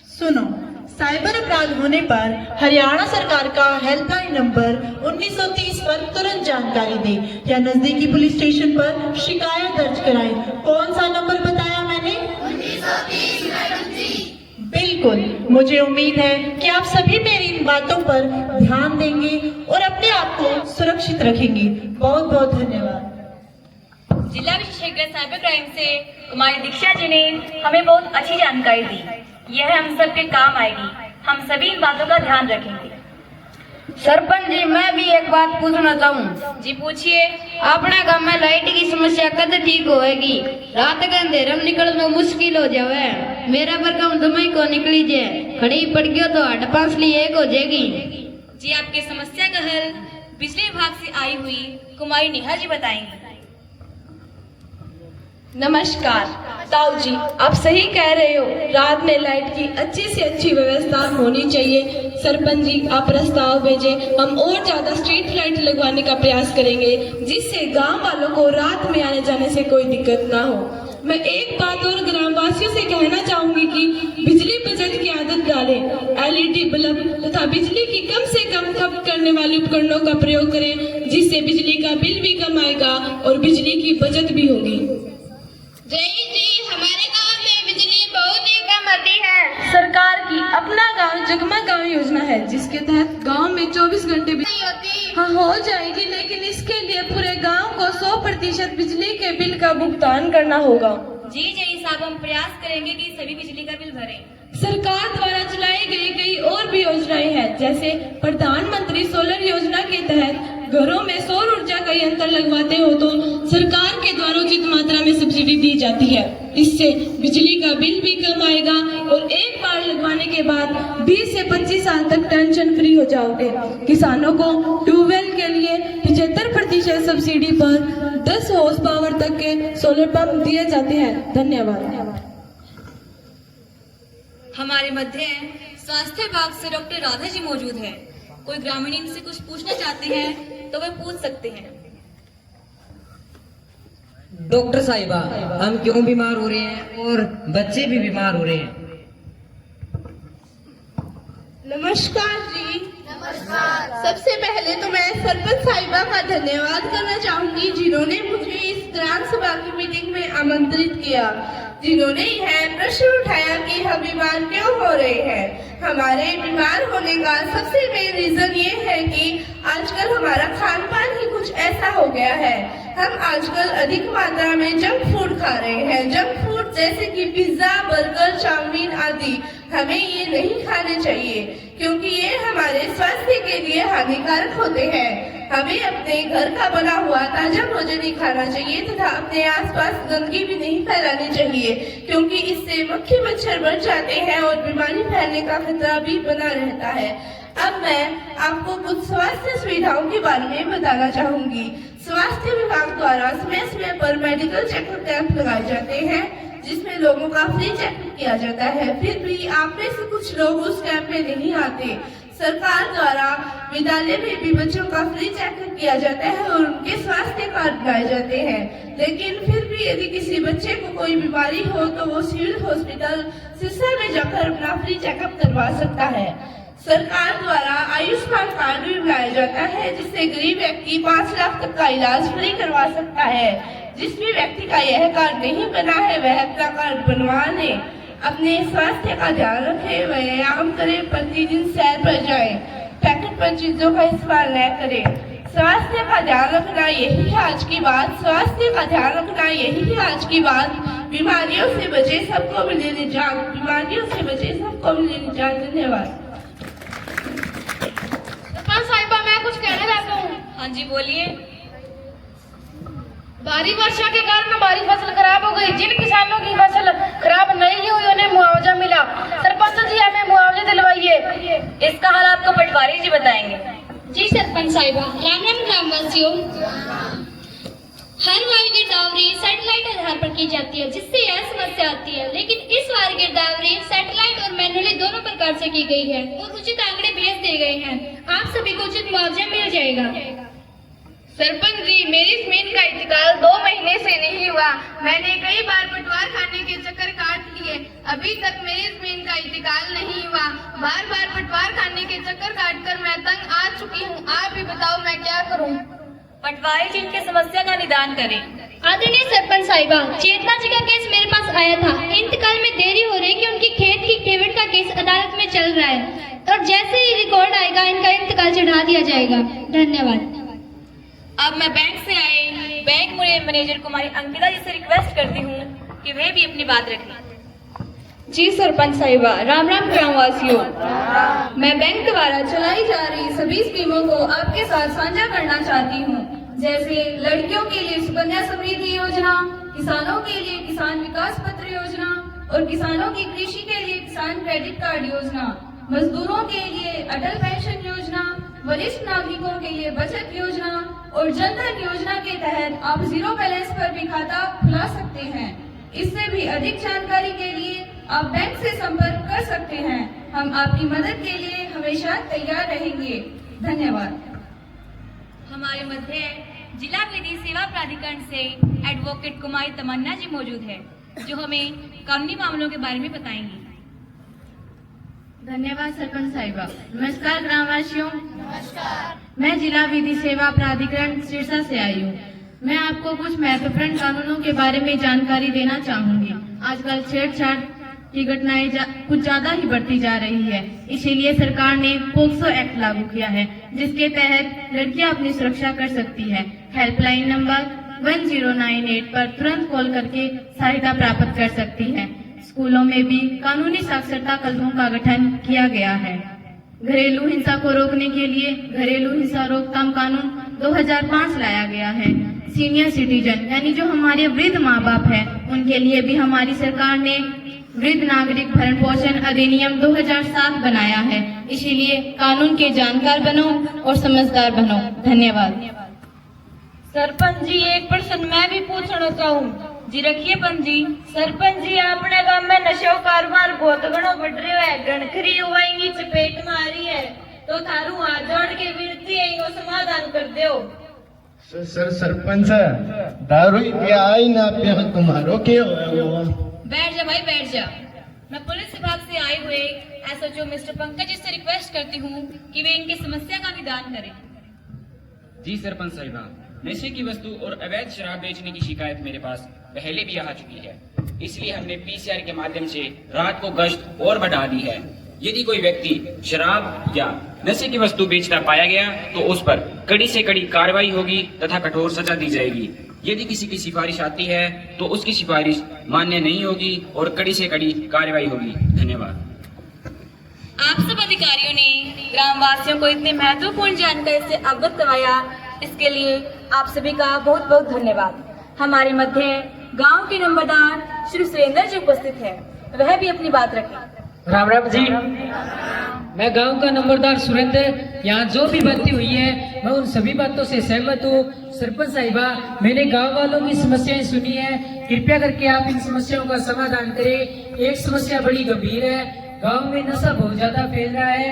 सुनो, साइबर अपराध होने पर हरियाणा सरकार का हेल्पलाइन नंबर 1930 पर तुरंत जानकारी दें या नजदीकी पुलिस स्टेशन पर शिकायत दर्ज कराएं। कौन सा नंबर बताया मैंने? 1930 मैडम जी। बिल्कुल, मुझे उम्मीद है कि आप सभी मेरी इन बातों पर ध्यान देंगे और अपने आप को सुरक्षित रखेंगे। बहुत बहुत धन्यवाद। जिला विशेषज्ञ साइबर क्राइम से कुमारी दीक्षा जी ने हमें बहुत अच्छी जानकारी दी। यह हम सबके काम आएगी। हम सभी इन बातों का ध्यान रखेंगे। सरपंच जी, मैं भी एक बात पूछना चाहूँ। जी पूछिए। अपने गांव में लाइट की समस्या कद ठीक होएगी? रात के अंधेरे में निकलना मुश्किल हो जावे। मेरा पर काम दमाई को निकली जाए, खड़ी पड़ गयो तो हट पांचली एक हो जाएगी। जी आपकी समस्या का हल बिजली विभाग से आई हुई कुमारी नेहा जी बताएंगी। नमस्कार ताऊ जी, आप सही कह रहे हो। रात में लाइट की अच्छी से अच्छी व्यवस्था होनी चाहिए। सरपंच जी आप प्रस्ताव भेजें, हम और ज्यादा स्ट्रीट लाइट लगवाने का प्रयास करेंगे जिससे गांव वालों को रात में आने जाने से कोई दिक्कत ना हो। मैं एक बात और ग्रामवासियों से कहना चाहूंगी कि बिजली बचत की आदत डालें। LED बल्ब तथा बिजली की कम से कम खपत करने वाले उपकरणों का प्रयोग करें जिससे बिजली का बिल भी कम आएगा और बिजली की बचत भी होगी। जी हमारे गांव में बिजली बहुत ही कम आती है। सरकार की अपना गांव जगमग गांव योजना है, जिसके तहत गांव में 24 घंटे हाँ हो जाएगी, लेकिन इसके लिए पूरे गांव को 100% बिजली के बिल का भुगतान करना होगा। जी जय साहब, हम प्रयास करेंगे कि सभी बिजली का बिल भरें। सरकार द्वारा चलाई गई कई और भी योजनाएं हैं, जैसे प्रधानमंत्री सोलर योजना के तहत घरों में सौर ऊर्जा का यंत्र लगवाते हो तो सरकार के द्वारा उचित मात्रा में सब्सिडी दी जाती है। इससे बिजली का बिल भी कम आएगा और एक बार लगवाने के बाद 20 से 25 साल तक टेंशन फ्री हो जाओगे। किसानों को ट्यूबवेल के लिए 75% सब्सिडी पर 10 हॉर्स पावर तक के सोलर पंप दिए जाते हैं। धन्यवाद। हमारे मध्य स्वास्थ्य विभाग से डॉक्टर राधा जी मौजूद है। कोई ग्रामीण इनसे कुछ पूछना चाहते हैं तो वे पूछ सकते हैं। डॉक्टर साहिबा, हम क्यों बीमार हो रहे हैं और बच्चे भी बीमार हो रहे हैं? नमस्कार जी। नमस्कार। सबसे पहले तो मैं सरपंच साहिबा का धन्यवाद करना चाहूंगी, जिन्होंने मुझे इस ग्राम सभा की मीटिंग में आमंत्रित किया, जिन्होंने यह प्रश्न उठाया कि हम बीमार क्यों हो रहे हैं। हमारे बीमार होने का सबसे मेन रीजन ये है कि आजकल हमारा खान पान ही कुछ ऐसा हो गया है। हम आजकल अधिक मात्रा में जंक फूड खा रहे हैं। जंक फूड जैसे कि पिज्जा, बर्गर, चाउमीन आदि, हमें ये नहीं खाने चाहिए, क्योंकि ये हमारे स्वास्थ्य के लिए हानिकारक होते हैं। हमें अपने घर का बना हुआ ताजा भोजन ही खाना चाहिए तथा अपने आसपास गंदगी भी नहीं फैलानी चाहिए, क्योंकि इससे मक्खी मच्छर बढ़ जाते हैं और बीमारी फैलने का खतरा भी बना रहता है। अब मैं आपको कुछ स्वास्थ्य सुविधाओं के बारे में बताना चाहूंगी। स्वास्थ्य विभाग द्वारा समय समय पर मेडिकल चेकअप कैंप लगाए जाते हैं, जिसमें लोगों का फ्री चेकअप किया जाता है। फिर भी आप में से कुछ लोग उस कैंप में नहीं आते। सरकार द्वारा विद्यालय में भी बच्चों का फ्री चेकअप किया जाता है और उनके स्वास्थ्य कार्ड बनाए जाते हैं, लेकिन फिर भी यदि किसी बच्चे को कोई बीमारी हो तो वो सिविल हॉस्पिटल सिरसा में जाकर अपना फ्री चेकअप करवा सकता है। सरकार द्वारा आयुष्मान कार्ड भी बनाया जाता है, जिससे गरीब व्यक्ति 5 लाख तक का इलाज फ्री करवा सकता है। जिस भी व्यक्ति का यह कार्ड नहीं बना है वह अपना कार्ड बनवा ले। अपने स्वास्थ्य का ध्यान रखें, व्यायाम करें, प्रतिदिन सैर पर जाएं, पैकेट पर चीजों का इस्तेमाल न करें। स्वास्थ्य का ध्यान रखना यही है आज की बात। स्वास्थ्य का ध्यान रखना यही है आज की बात। बीमारियों से बचे, सबको मिले निजात। बीमारियों से बचे, सबको मिले निजात। धन्यवाद। साहिबा, मैं कुछ कहना चाहता हूँ। हाँ जी बोलिए। भारी वर्षा के कारण हमारी फसल खराब हो गई। जिन किसानों की फसल खराब नहीं हुई उन्हें मुआवजा मिला। सरपंच जी, हमें मुआवजा दिलवाइए। इसका हाल आपको पटवारी जी बताएंगे। जी सरपंच साहिबा। राम राम ग्रामवासियों। हर बार गिरदावरी सैटेलाइट आधार पर की जाती है, जिससे यह समस्या आती है, लेकिन इस बार गिरदावरी सैटेलाइट और मैनुअली दोनों प्रकार से की गई है और उचित आंकड़े भेज दिए गए हैं। आप सभी को उचित मुआवजा मिल जाएगा। सरपंच जी, मेरी जमीन का इंतकाल 2 महीने से नहीं हुआ। मैंने कई बार पटवार खाने के चक्कर काट लिए, अभी तक मेरी जमीन का इंतकाल नहीं हुआ। बार बार पटवार खाने के चक्कर काटकर मैं तंग आ चुकी हूँ। आप ही बताओ मैं क्या करूँ? पटवारी जी इनकी समस्या का निदान करें। आदरणीय सरपंच साहिबा, चेतना जी का केस मेरे पास आया था। इंतकाल में देरी हो रही कि उनकी खेत की केवट का केस अदालत में चल रहा है और जैसे ही रिकॉर्ड आएगा इनका इंतकाल चढ़ा दिया जाएगा। धन्यवाद। अब मैं बैंक से आए बैंक मैनेजर कुमारी अंकिता जी से रिक्वेस्ट करती हूँ कि वे भी अपनी बात रखें। जी सरपंच साहिबा। राम राम ग्रामवासियों। मैं बैंक द्वारा चलाई जा रही सभी स्कीमों को आपके साथ साझा करना चाहती हूँ, जैसे लड़कियों के लिए सुकन्या समृद्धि योजना, किसानों के लिए किसान विकास पत्र योजना और किसानों की कृषि के लिए किसान क्रेडिट कार्ड योजना, मजदूरों के लिए अटल पेंशन योजना, वरिष्ठ नागरिकों के लिए बचत योजना और जन धन योजना के तहत आप 0 बैलेंस पर भी खाता खुला सकते हैं। इससे भी अधिक जानकारी के लिए आप बैंक से संपर्क कर सकते हैं। हम आपकी मदद के लिए हमेशा तैयार रहेंगे। धन्यवाद। हमारे मध्य जिला विधि सेवा प्राधिकरण से एडवोकेट कुमारी तमन्ना जी मौजूद है, जो हमें कानूनी मामलों के बारे में बताएंगी। धन्यवाद सरपंच साहिबा। नमस्कार ग्रामवासियों। नमस्कार। मैं जिला विधि सेवा प्राधिकरण सिरसा से आई हूँ। मैं आपको कुछ महत्वपूर्ण कानूनों के बारे में जानकारी देना चाहूंगी। आजकल छेड़छाड़ की घटनाएं कुछ ज्यादा ही बढ़ती जा रही है। इसीलिए सरकार ने पोक्सो एक्ट लागू किया है, जिसके तहत लड़कियां अपनी सुरक्षा कर सकती है। हेल्पलाइन नंबर 1098 पर तुरंत कॉल करके सहायता प्राप्त कर सकती है। स्कूलों में भी कानूनी साक्षरता क्लबों का गठन किया गया है। घरेलू हिंसा को रोकने के लिए घरेलू हिंसा रोकथाम कानून 2005 लाया गया है। सीनियर सिटीजन यानी जो हमारे वृद्ध माँ बाप हैं, उनके लिए भी हमारी सरकार ने वृद्ध नागरिक भरण पोषण अधिनियम 2007 बनाया है। इसीलिए कानून के जानकार बनो और समझदार बनो। धन्यवाद। सरपंच जी, एक प्रश्न मैं भी पूछना चाहूँ। जी रखिए पंच जी। सरपंच जी, अपने गांव में नशो कारोबार बहुत घणो बढ़ रहा है। गणखरी हुआएंगी चपेट में आ रही है, तो थारू हाथ जोड़ के विनती है इनको समाधान कर दो। सरपंच दारू आई ना पे तुम्हारो क्या हुआ? बैठ जा भाई, बैठ जा। मैं पुलिस विभाग से आए हुए एसएचओ मिस्टर पंकज जी से रिक्वेस्ट करती हूँ कि वे इनकी समस्या का निदान करें। जी सरपंच साहिबा, नशे की वस्तु और अवैध शराब बेचने की शिकायत मेरे पास पहले भी आ चुकी है। इसलिए हमने पीसीआर के माध्यम से रात को गश्त और बढ़ा दी है। यदि कोई व्यक्ति शराब या नशे की वस्तु बेचता पाया गया तो उस पर कड़ी से कड़ी कार्रवाई होगी तथा कठोर सजा दी जाएगी। यदि किसी की सिफारिश आती है तो उसकी सिफारिश मान्य नहीं होगी और कड़ी से कड़ी कार्रवाई होगी। धन्यवाद। आप सब अधिकारियों ने ग्राम वासियों को इतने महत्वपूर्ण जानकारी से अवगत करवाया, इसके लिए आप सभी का बहुत बहुत धन्यवाद। हमारे मध्य गांव के नंबरदार श्री सुरेंद्र जी उपस्थित है, वह भी अपनी बात रखें। राम राम जी। मैं गांव का नंबरदार सुरेंद्र, यहाँ जो भी बातें हुई है मैं उन सभी बातों से सहमत हूँ। सरपंच साहिबा, मैंने गांव वालों की समस्याएं सुनी है, कृपया करके आप इन समस्याओं का समाधान करें। एक समस्या बड़ी गंभीर है, गांव में नशा बहुत ज्यादा फैल रहा है,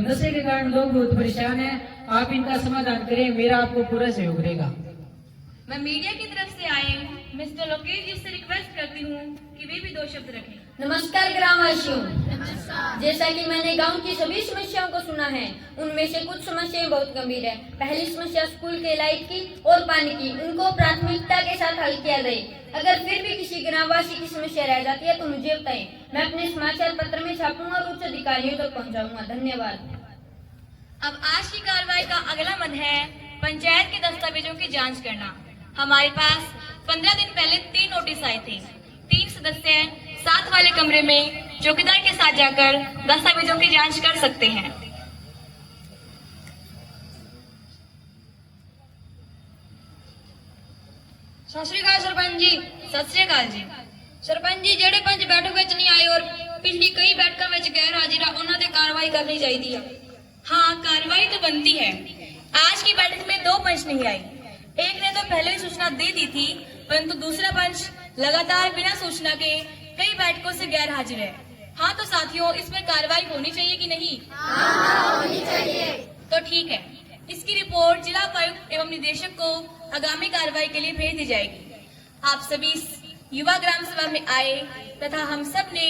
नशे के कारण लोग बहुत परेशान हैं। आप इनका समाधान करें, मेरा आपको पूरा सहयोग रहेगा। मैं मीडिया की तरफ से आए मिस्टर लोकेश जी से रिक्वेस्ट करती हूँ कि वे भी 2 शब्द रखें। नमस्कार ग्रामवासियों। जैसा कि मैंने गांव की सभी समस्याओं को सुना है, उनमें से कुछ समस्याएं बहुत गंभीर है। पहली समस्या स्कूल के लाइट की और पानी की, उनको प्राथमिकता के साथ हल किया जाए। अगर फिर भी किसी ग्रामवासी की समस्या रह जाती है तो मुझे बताएं, मैं अपने समाचार पत्र में छापूंगा और उच्च अधिकारियों तक पहुँचाऊंगा। धन्यवाद। अब आज की कार्रवाई का अगला मद है पंचायत के दस्तावेजों की जाँच करना। हमारे पास 15 दिन पहले 3 नोटिस आए थे। 3 सदस्य साथ वाले कमरे में चौकीदार के साथ जाकर दस्तावेजों की जांच कर सकते हैं। सत श्री अकाल सरपंच जी। सत श्री अकाल जी। सरपंच जी, जेडे पंच बैठक विच नहीं आए और पिछली कई बैठकों में गैर हाजिर है, उन्होंने कार्रवाई करनी चाहिए। हाँ, कार्रवाई तो बनती है। आज की बैठक में 2 पंच नहीं आई। एक ने तो पहले ही सूचना दे दी थी, परंतु दूसरा पंच लगातार बिना सूचना के कई बैठकों से गैर हाजिर है। हाँ तो साथियों, इस पर कार्रवाई होनी चाहिए कि नहीं? हाँ, होनी चाहिए। तो ठीक है, इसकी रिपोर्ट जिला उपायुक्त एवं निदेशक को आगामी कार्रवाई के लिए भेज दी जाएगी। आप सभी युवा ग्राम सभा में आए तथा हम सब ने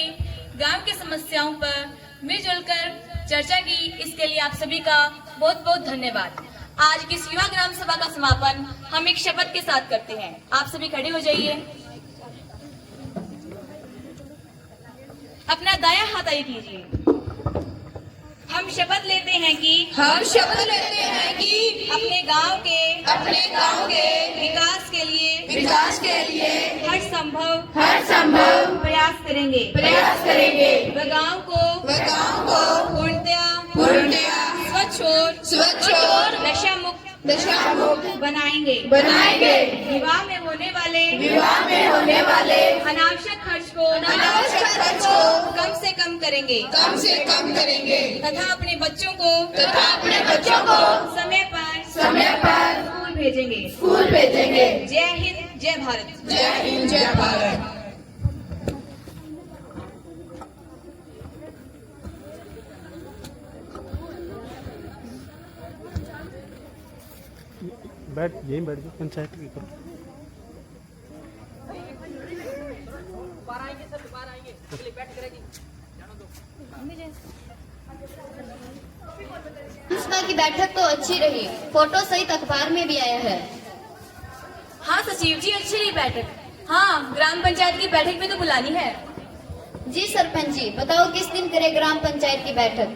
गांव की समस्याओं पर मिलजुल कर चर्चा की, इसके लिए आप सभी का बहुत बहुत धन्यवाद। आज की युवा ग्राम सभा का समापन हम एक शपथ के साथ करते हैं। आप सभी खड़े हो जाइए। अपना दायां हाथ आगे कीजिए। हम शपथ लेते हैं कि अपने गांव के विकास के लिए हर संभव प्रयास करेंगे। व गांव को पूर्णतया स्वच्छ और नशा मुक्त बनाएंगे। विवाह में होने वाले अनावश्यक खर्च को कम से कम करेंगे तथा अपने बच्चों को समय पर स्कूल भेजेंगे। जय हिंद, जय भारत। बैठ यहीं बैठ जाओ, पंचायत की करो। सभा की बैठक तो अच्छी रही, फोटो सहित अखबार में भी आया है। हाँ सचिव जी, अच्छी रही बैठक। हाँ, ग्राम पंचायत की बैठक में तो बुलानी है। जी सरपंच जी, बताओ किस दिन करे ग्राम पंचायत की बैठक?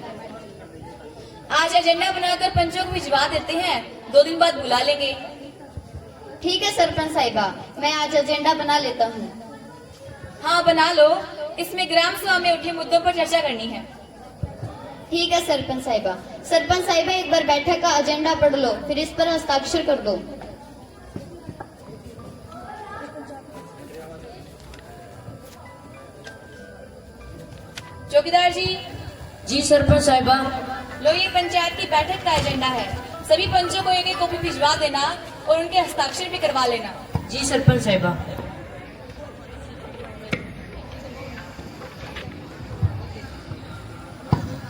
आज एजेंडा बनाकर पंचों को भिजवा देते हैं, 2 दिन बाद बुला लेंगे। ठीक है सरपंच साहिबा, मैं आज एजेंडा बना लेता हूँ। हाँ बना लो, इसमें ग्राम सभा में उठे मुद्दों पर चर्चा करनी है। ठीक है सरपंच साहिबा। सरपंच साहिबा, एक बार बैठक का एजेंडा पढ़ लो, फिर इस पर हस्ताक्षर कर दो। चौकीदार जी। जी सरपंच साहिबा। लो, ये पंचायत की बैठक का एजेंडा है। सभी पंचों को एक एक कॉपी भिजवा देना और उनके हस्ताक्षर भी करवा लेना। जी सरपंच साहिबा।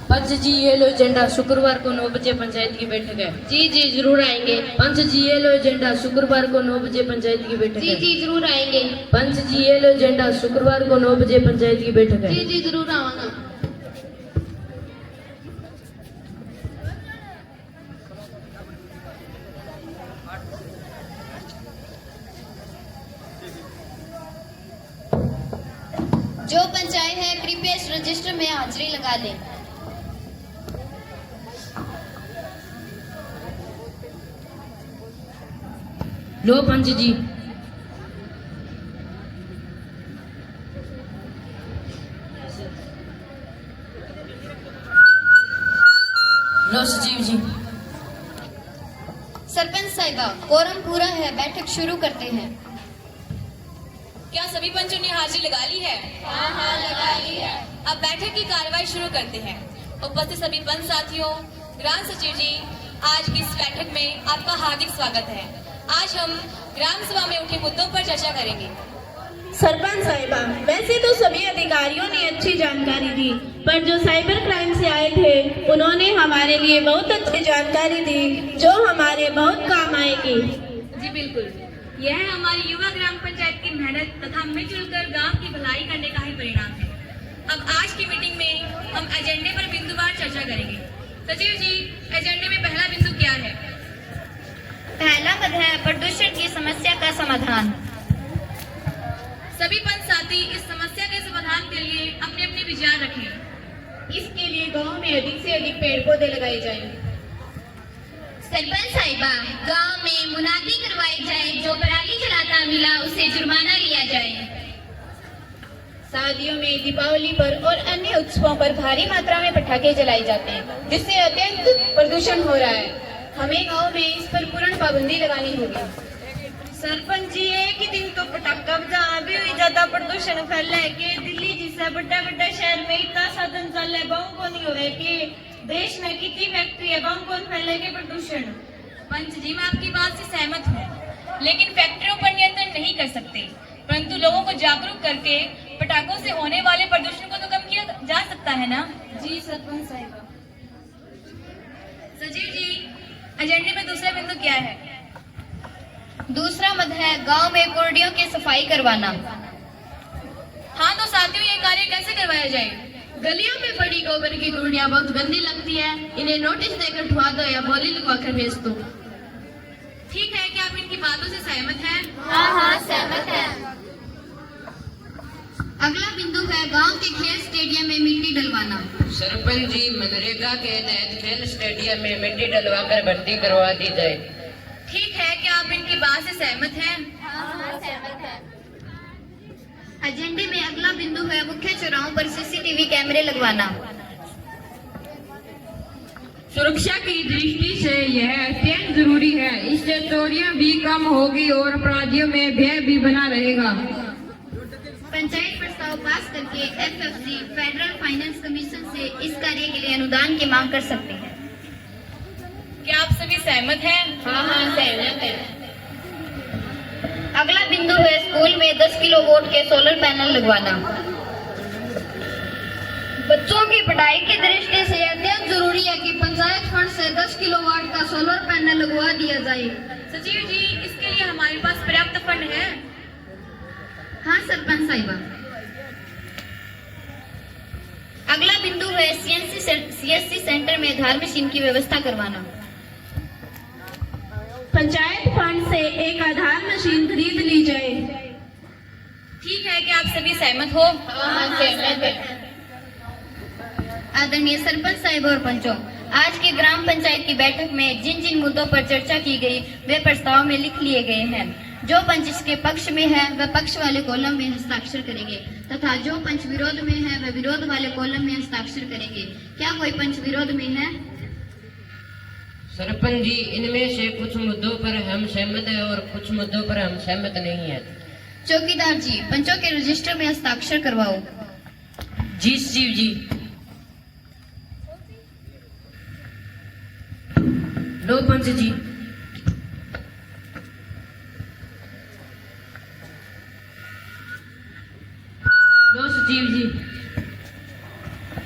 पंच जी ये लो एजेंडा, शुक्रवार को 9 बजे पंचायत की बैठक है। जी जी जरूर आएंगे। पंच जी ये लो एजेंडा, शुक्रवार को 9 बजे पंचायत की बैठक जी है। जी जरूर आएंगे। पंच जी ये लो एजेंडा, शुक्रवार को 9 बजे पंचायत की बैठक है। जी जी जरूर आऊंगा। जो पंचायत है कृपया इस रजिस्टर में हाजिरी लगा लें। लो पंच जी। लो सचिव जी। सरपंच साहिबा, कोरम पूरा है, बैठक शुरू करते हैं। क्या सभी पंचों ने हाजिरी लगा ली है? हाँ लगा ली है। अब बैठक की कार्यवाही शुरू करते हैं। उपस्थित सभी पंच साथियों, ग्राम सचिव जी, आज की इस बैठक में आपका हार्दिक स्वागत है। आज हम ग्राम सभा में उठे मुद्दों पर चर्चा करेंगे। सरपंच साहिबा, वैसे तो सभी अधिकारियों ने अच्छी जानकारी दी, पर जो साइबर क्राइम से आए थे उन्होंने हमारे लिए बहुत अच्छी जानकारी दी जो हमारे बहुत काम आएगी। जी बिल्कुल, यह हमारी युवा ग्राम पंचायत की मेहनत तथा मिलजुल कर गाँव की भलाई करने का ही परिणाम है। अब आज की मीटिंग में हम एजेंडे पर बिंदुवार चर्चा करेंगे। सचिव जी, एजेंडे में पहला बिंदु क्या है? पहला मद है प्रदूषण की समस्या का समाधान। सभी पंच साथी इस समस्या के समाधान के लिए अपने अपने विचार रखें। इसके लिए गांव में अधिक से अधिक पेड़ पौधे लगाए जाएं। सरपंच साहिबा, गांव में मुनादी करवाई जाए, जो पराली जलाता मिला उसे जुर्माना लिया जाए। शादियों में, दीपावली पर और अन्य उत्सवों पर भारी मात्रा में पटाखे जलाए जाते हैं, जिससे अत्यंत प्रदूषण हो रहा है। हमें गांव में इस पर पूर्ण पाबंदी लगानी होगी। सरपंच जी, एक ही दिन तो पटाखा बजा भी ज्यादा प्रदूषण फैला है कि दिल्ली जैसा बड़ा बड़ा शहर में इतना साधन चल है, गाँव को नहीं हो रहा है कि देश में कितनी फैक्ट्री है, गाँव कौन फैलेगा प्रदूषण। पंच जी, मैं आपकी बात से सहमत हूँ, लेकिन फैक्ट्रियों पर नियंत्रण नहीं कर सकते, परंतु लोगों को जागरूक करके पटाखों से होने वाले प्रदूषण को तो कम किया जा सकता है ना? जी सरपंच साहिबा। सचिव जी, एजेंडे में दूसरा बिंदु क्या है? दूसरा मद है गांव में कुर्डियों की सफाई करवाना। हाँ तो साथियों, ये कार्य कैसे करवाया जाए? गलियों में पड़ी गोबर की कुर्डियाँ बहुत गंदी लगती है, इन्हें नोटिस देकर उठवा दो या बोली लगवा कर भेज दो। ठीक है, क्या आप इनकी बातों से सहमत हैं? हाँ सहमत है। अगला बिंदु है गांव के खेल स्टेडियम में मिट्टी डलवाना। सरपंच जी, मनरेगा के तहत खेल स्टेडियम में मिट्टी डलवाकर भर्ती करवा दी जाए। ठीक है, क्या आप इनकी बात से सहमत हैं? हाँ सहमत है। एजेंडे में अगला बिंदु है मुख्य चौराहों पर सीसीटीवी कैमरे लगवाना। सुरक्षा की दृष्टि से यह अत्यंत जरूरी है, इससे चोरियां भी कम होगी और अपराधियों में भय भी बना रहेगा। पंचायत प्रस्ताव पास करके एफएफसी फेडरल फाइनेंस कमीशन से इस कार्य के लिए अनुदान की मांग कर सकते हैं। क्या आप सभी सहमत हैं? हाँ सहमत है। अगला बिंदु है स्कूल में 10 किलोवाट के सोलर पैनल लगवाना। बच्चों की पढ़ाई की दृष्टि से अत्यंत जरूरी है कि पंचायत फंड से 10 किलोवाट का सोलर पैनल लगवा दिया जाए। सचिव जी, इसके लिए हमारे पास पर्याप्त फंड है? हाँ सरपंच साहिबा। अगला बिंदु है सीएससी सेंटर में आधार मशीन की व्यवस्था करवाना। पंचायत फंड से एक आधार मशीन खरीद ली जाए। ठीक है, क्या आप सभी सहमत हो? आदरणीय सरपंच साहिब और पंचों, आज के ग्राम पंचायत की बैठक में जिन जिन मुद्दों पर चर्चा की गई वे प्रस्ताव में लिख लिए गए हैं। जो पंच इसके पक्ष में है वह पक्ष वाले कॉलम में हस्ताक्षर करेंगे तथा जो पंच विरोध में है वह विरोध वाले कॉलम में हस्ताक्षर करेंगे। क्या कोई पंच विरोध में है? सरपंच जी, इनमें से कुछ मुद्दों पर हम सहमत हैं और कुछ मुद्दों पर हम सहमत नहीं हैं। चौकीदार जी, पंचों के रजिस्टर में हस्ताक्षर करवाओ। जी शिव जी। लो पंच जी। लो सचिव जी।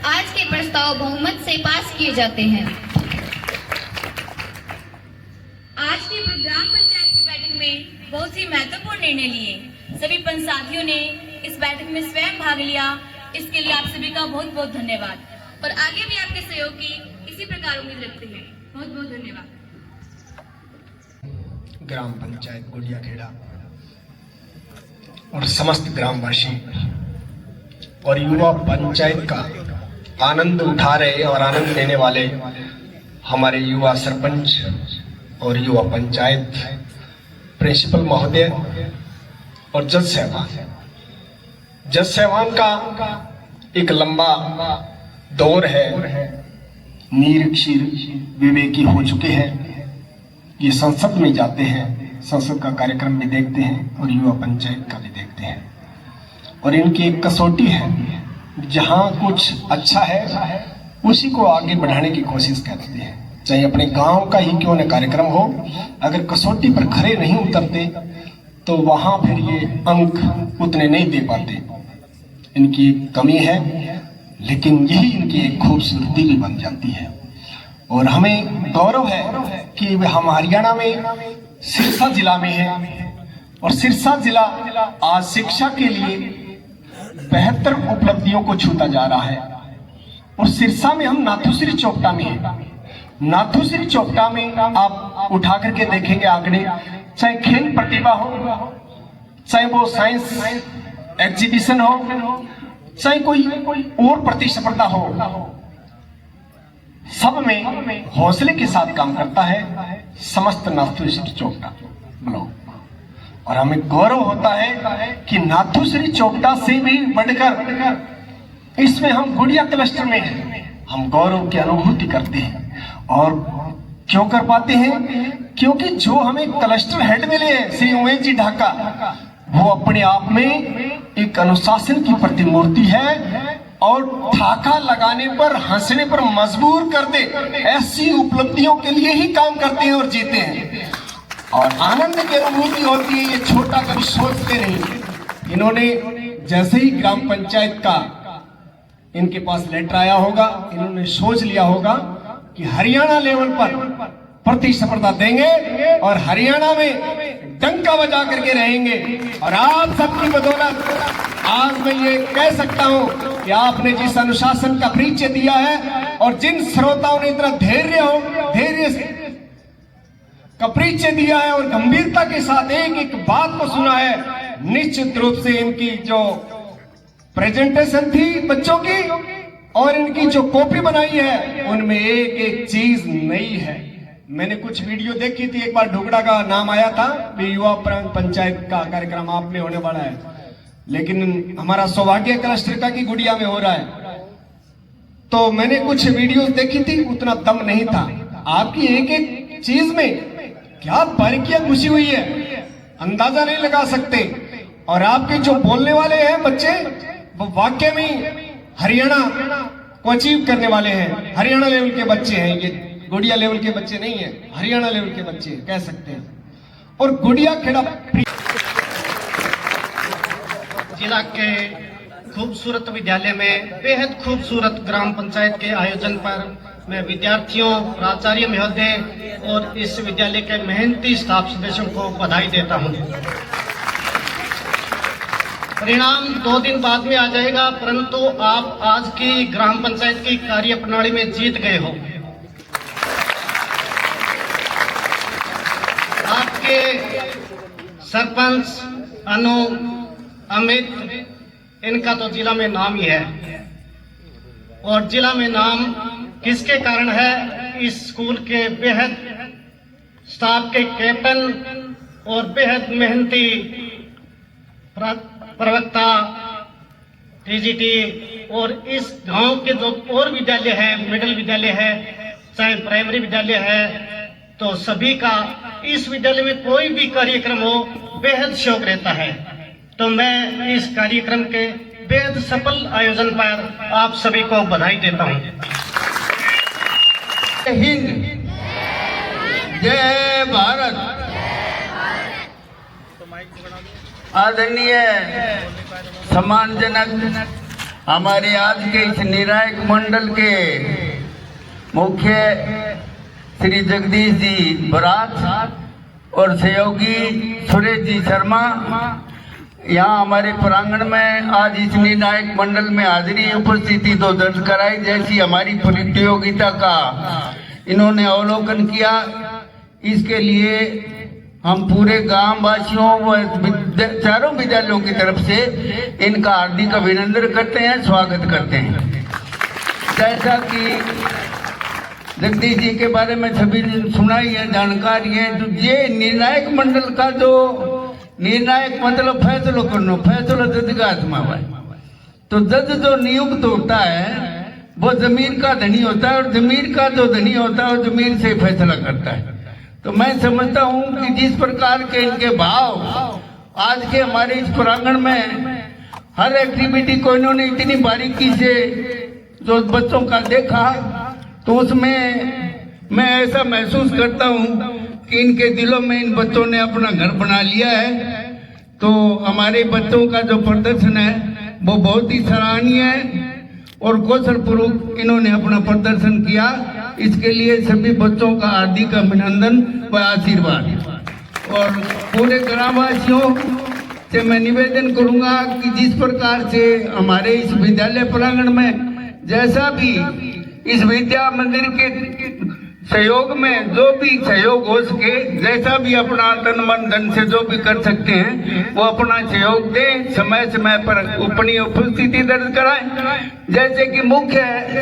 आज के प्रस्ताव बहुमत से पास किए जाते हैं। आज की ग्राम पंचायत की बैठक में बहुत ही महत्वपूर्ण निर्णय लिए। सभी पंच साथियों ने इस बैठक में स्वयं भाग लिया, इसके लिए आप सभी का बहुत बहुत धन्यवाद और आगे भी आपके सहयोग की इसी प्रकार उम्मीद रखते हैं। बहुत बहुत धन्यवाद। ग्राम पंचायत गुड़िया खेड़ा और समस्त ग्रामवासी और युवा पंचायत का आनंद उठा रहे और आनंद लेने वाले हमारे युवा सरपंच और युवा पंचायत प्रिंसिपल महोदय और जज साहबान का एक लंबा दौर है। निरीक्षीर विवेकी हो चुके हैं। ये संसद में जाते हैं, संसद का कार्यक्रम भी देखते हैं और युवा पंचायत का भी देखते हैं और इनकी एक कसौटी है, जहां कुछ अच्छा है उसी को आगे बढ़ाने की कोशिश करते हैं, चाहे अपने गांव का ही क्यों न कार्यक्रम हो। अगर कसौटी पर खरे नहीं उतरते तो वहां फिर ये अंक उतने नहीं दे पाते। इनकी एक कमी है, लेकिन यही इनकी एक खूबसूरती भी बन जाती है। और हमें गौरव है कि हम हरियाणा में सिरसा जिला में हैं और सिरसा जिला आज शिक्षा के लिए बेहतर उपलब्धियों को छूता जा रहा है। और सिरसा में हम नाथुश्री चौपटा में हैं। नाथुश्री चौपटा में आप उठा करके देखेंगे आंकड़े, चाहे खेल प्रतिभा हो, चाहे वो साइंस एग्जीबिशन हो, चाहे कोई और प्रतिस्पर्धा हो, सब में हौसले के साथ काम करता है समस्त नाथुश्री चौपटा ब्लॉक। और हमें गौरव होता है कि नाथुश्री चौपटा से भी बढ़कर इसमें हम गुड़िया क्लस्टर में हैं। हम गौरव की अनुभूति करते हैं और क्यों कर पाते हैं? क्योंकि जो हमें क्लस्टर हेड मिले हैं श्री उमेश जी ढाका, वो अपने आप में एक अनुशासन की प्रतिमूर्ति है और ठाका लगाने पर हंसने पर मजबूर कर दे ऐसी उपलब्धियों के लिए ही काम करते हैं और जीते हैं। और आनंद की अनुभूति होती है, ये छोटा कभी सोचते नहीं। इन्होंने जैसे ही ग्राम पंचायत का इनके पास लेटर आया होगा, इन्होंने सोच लिया होगा कि हरियाणा लेवल पर प्रतिस्पर्धा देंगे और हरियाणा में डंका बजा करके रहेंगे। और आप सबकी बदौलत आज मैं ये कह सकता हूं कि आपने जिस अनुशासन का परिचय दिया है और जिन श्रोताओं ने इतना धैर्य का परिचय दिया है और गंभीरता के साथ एक एक बात को सुना है, निश्चित रूप से इनकी जो प्रेजेंटेशन थी बच्चों की और इनकी जो कॉपी बनाई है उनमें एक एक चीज नई है। मैंने कुछ वीडियो देखी थी, एक बार ढुगड़ा का नाम आया था, युवा पंचायत का कार्यक्रम आप में होने वाला है, लेकिन हमारा सौभाग्य क्लस्टर का की गुड़िया में हो रहा है। तो मैंने कुछ वीडियो देखी थी, उतना दम नहीं था। आपकी एक एक चीज में क्या बारीकियां घुसी हुई है, अंदाजा नहीं लगा सकते। और आपके जो बोलने वाले हैं बच्चे, वो वाकई में हरियाणा को अचीव करने वाले हैं। हरियाणा लेवल के बच्चे हैं, ये गुड़िया लेवल के बच्चे नहीं है, हरियाणा लेवल के बच्चे कह सकते हैं। और गुड़िया खेड़ा जिला के खूबसूरत विद्यालय में बेहद खूबसूरत ग्राम पंचायत के आयोजन पर मैं विद्यार्थियों, प्राचार्य महोदय और इस विद्यालय के मेहनती स्टाफ सदस्यों को बधाई देता हूं। परिणाम 2 दिन बाद में आ जाएगा, परंतु आप आज की ग्राम पंचायत की कार्य प्रणाली में जीत गए हो। आपके सरपंच अनु अमित, इनका तो जिला में नाम ही है। और जिला में नाम किसके कारण है? इस स्कूल के बेहद स्टाफ के कैप्टन और बेहद मेहनती प्रवक्ता टीजीटी और इस गांव के जो और विद्यालय है, मिडिल विद्यालय है, चाहे प्राइमरी विद्यालय है, तो सभी का इस विद्यालय में कोई भी कार्यक्रम हो बेहद शौक रहता है। तो मैं इस कार्यक्रम के बेहद सफल आयोजन पर आप सभी को बधाई देता हूँ। हिंद, जय भारत। आदरणीय सम्मानजनक हमारे आज के इस निर्णायक मंडल के मुख्य श्री जगदीश जी बरात और सहयोगी सुरेश जी शर्मा यहाँ हमारे प्रांगण में आज इस निर्णायक मंडल में हाजिरी उपस्थिति तो दर्ज कराई, जैसी हमारी प्रतियोगिता का इन्होंने अवलोकन किया। इसके लिए हम पूरे गांव वासियों व चारों विद्यालयों की तरफ से इनका हार्दिक अभिनंदन करते हैं, स्वागत करते हैं। जैसा कि जगदीश जी के बारे में सभी सुना ही है, जानकारी है। जो ये निर्णायक मंडल का जो निर्णायक मतलब फैसलो करना, फैसला जज का हाथ में है। तो जज जो नियुक्त होता है वो जमीर का धनी होता है और जमीर का जो धनी होता है वो जमीर से फैसला करता है। तो मैं समझता हूँ कि जिस प्रकार के इनके भाव आज के हमारे इस प्रांगण में हर एक्टिविटी को इन्होंने इतनी बारीकी से जो बच्चों का देखा, तो उसमें मैं ऐसा महसूस करता हूँ कि इनके दिलों में इन बच्चों ने अपना घर बना लिया है। तो हमारे बच्चों का जो प्रदर्शन है वो बहुत ही सराहनीय है और कौशलपूर्वक इन्होंने अपना प्रदर्शन किया। इसके लिए सभी बच्चों का हार्दिक अभिनंदन व आशीर्वाद। और पूरे ग्रामवासियों से मैं निवेदन करूंगा कि जिस प्रकार से हमारे इस विद्यालय प्रांगण में जैसा भी इस विद्या मंदिर के सहयोग में जो भी सहयोग हो सके, जैसा भी अपना तन मन धन से जो भी कर सकते हैं वो अपना सहयोग दें, समय समय पर अपनी उपस्थिति दर्ज कराएं। जैसे कि मुख्य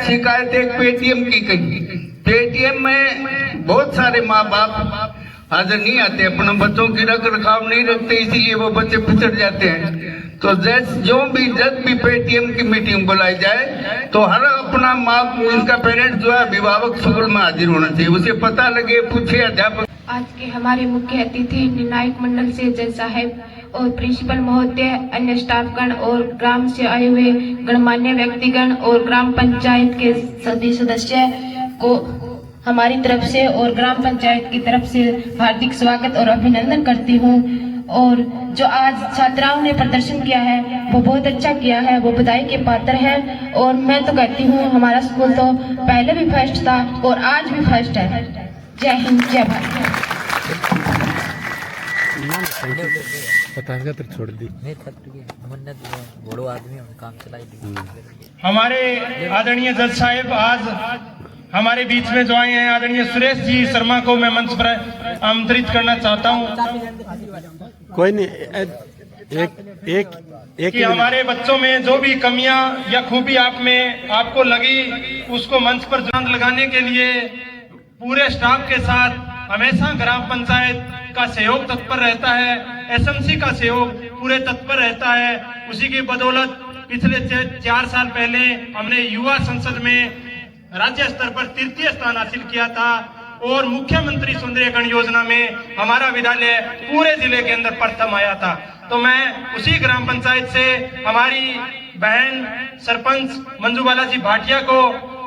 शिकायत एक पेटीएम की कही, पेटीएम में बहुत सारे माँ बाप हाजिर नहीं आते, अपने बच्चों की रख रखाव नहीं रखते, इसीलिए वो बच्चे पिछड़ जाते हैं। तो जब भी पेटीएम की मीटिंग बुलाई जाए तो हर अपना माँ इनका पेरेंट्स जो है अभिभावक स्कूल में हाजिर होना चाहिए, उसे पता लगे, पूछे अध्यापक। आज के हमारे मुख्य अतिथि निर्णायक मंडल से जज साहब और प्रिंसिपल महोदय, अन्य स्टाफगण और ग्राम से आए हुए गणमान्य व्यक्तिगण और ग्राम पंचायत के सभी सदस्य को हमारी तरफ से और ग्राम पंचायत की तरफ से हार्दिक स्वागत और अभिनंदन करती हूँ। और जो आज छात्राओं ने प्रदर्शन किया है वो बहुत अच्छा किया है, वो बधाई के पात्र है। और मैं तो कहती हूँ हमारा स्कूल तो पहले भी फर्स्ट था और आज भी फर्स्ट है। जय हिंद, जय भारत। छोड़ दी बड़ो आदमी काम चलाई। हमारे आदरणीय जज साहब आज हमारे बीच में जो आए हैं, आदरणीय सुरेश जी शर्मा को मैं मंच पर आमंत्रित करना चाहता हूं। कोई नहीं, एक कि हमारे बच्चों में जो भी कमियां या खूबी आपको लगी उसको मंच पर जान लगाने के लिए पूरे स्टाफ के साथ हमेशा ग्राम पंचायत का सहयोग तत्पर रहता है, एसएमसी का सहयोग पूरे तत्पर रहता है। उसी की बदौलत पिछले 4 साल पहले हमने युवा संसद में राज्य स्तर पर तृतीय स्थान हासिल किया था और मुख्यमंत्री सौंदर्यकरण योजना में हमारा विद्यालय पूरे जिले के अंदर प्रथम आया था। तो मैं उसी ग्राम पंचायत से हमारी बहन सरपंच मंजू बालाजी भाटिया को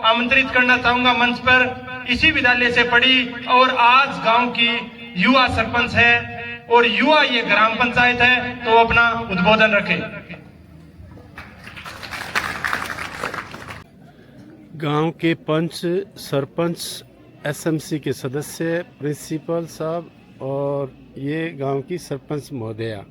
आमंत्रित करना चाहूंगा मंच पर। इसी विद्यालय से पढ़ी और आज गांव की युवा सरपंच है और युवा ये ग्राम पंचायत है, तो अपना उद्बोधन रखे। गांव के पंच, सरपंच, एसएमसी के सदस्य, प्रिंसिपल साहब और ये गांव की सरपंच महोदया,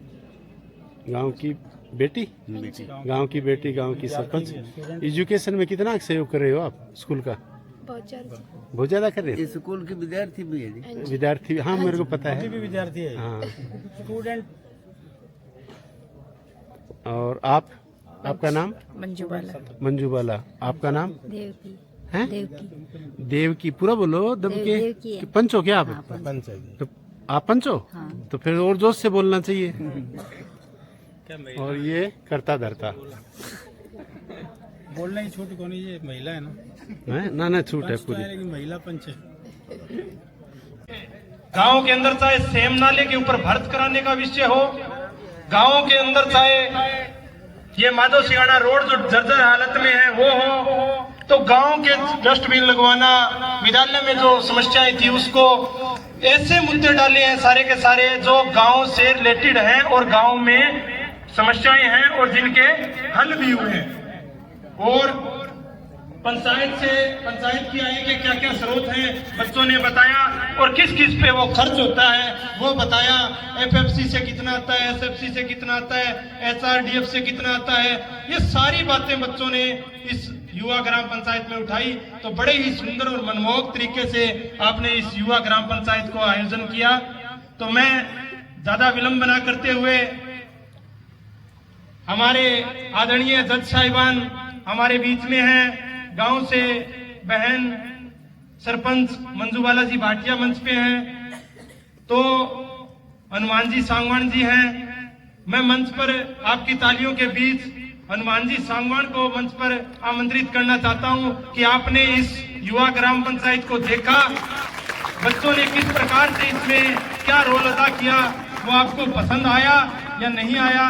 गांव की बेटी, गांव की बेटी, गांव की सरपंच। एजुकेशन में कितना सहयोग कर रहे हो आप स्कूल का? बहुत ज्यादा कर रहे हो। स्कूल के विद्यार्थी भी है जी? विद्यार्थी, हाँ मेरे को पता है, भी विद्यार्थी है। हाँ स्टूडेंट और आपका नाम? मंजू बाला। मंजू बाला। आपका नाम? देवकी। हैं? देवकी। देवकी। पूरा बोलो दब के। देवकी है। पंच हो क्या आप? हाँ, पंच। तो आप पंच हो? हाँ। तो फिर और जोश से बोलना चाहिए। और ये करता धरता बोलना ही छूट कौन, ये महिला है ना? है ना छूट है पंच तो पूरी। है, लेकिन महिला पंच है। गांव के अंदर चाहे सेम नाले के ऊपर भर्त कराने का विषय हो, गांव के अंदर चाहे ये माधव सिंगाड़ा रोड जो जर्जर हालत में है वो हो, तो गांव के डस्टबिन लगवाना, विद्यालय में जो समस्याएं थी उसको, ऐसे मुद्दे डाले हैं सारे के सारे जो गांव से रिलेटेड हैं और गांव में समस्याएं हैं और जिनके हल भी हुए हैं। और पंचायत की आय के क्या क्या स्रोत हैं बच्चों ने बताया और किस किस पे वो खर्च होता है वो बताया। एफएफसी से कितना आता है, एसएफसी से कितना आता है, एचआरडीएफ से कितना आता है, ये सारी बातें बच्चों ने इस युवा ग्राम पंचायत में उठाई। तो बड़े ही सुंदर और मनमोहक तरीके से आपने इस युवा ग्राम पंचायत को आयोजन किया। तो मैं ज्यादा विलंब न करते हुए हमारे आदरणीय जज साहिबान हमारे बीच में हैं, गांव से बहन सरपंच मंजू बाला जी भाटिया मंच पे हैं, तो हनुमान जी सांगवान जी हैं। मैं मंच पर आपकी तालियों के बीच हनुमान जी सांगवान को मंच पर आमंत्रित करना चाहता हूं कि आपने इस युवा ग्राम पंचायत को देखा, बच्चों ने किस प्रकार से इसमें क्या रोल अदा किया, वो आपको पसंद आया या नहीं आया,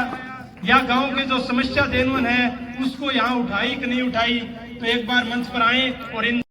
या गांव के जो समस्या देनवन है उसको यहाँ उठाई कि नहीं उठाई। तो एक बार मंच पर आए और इन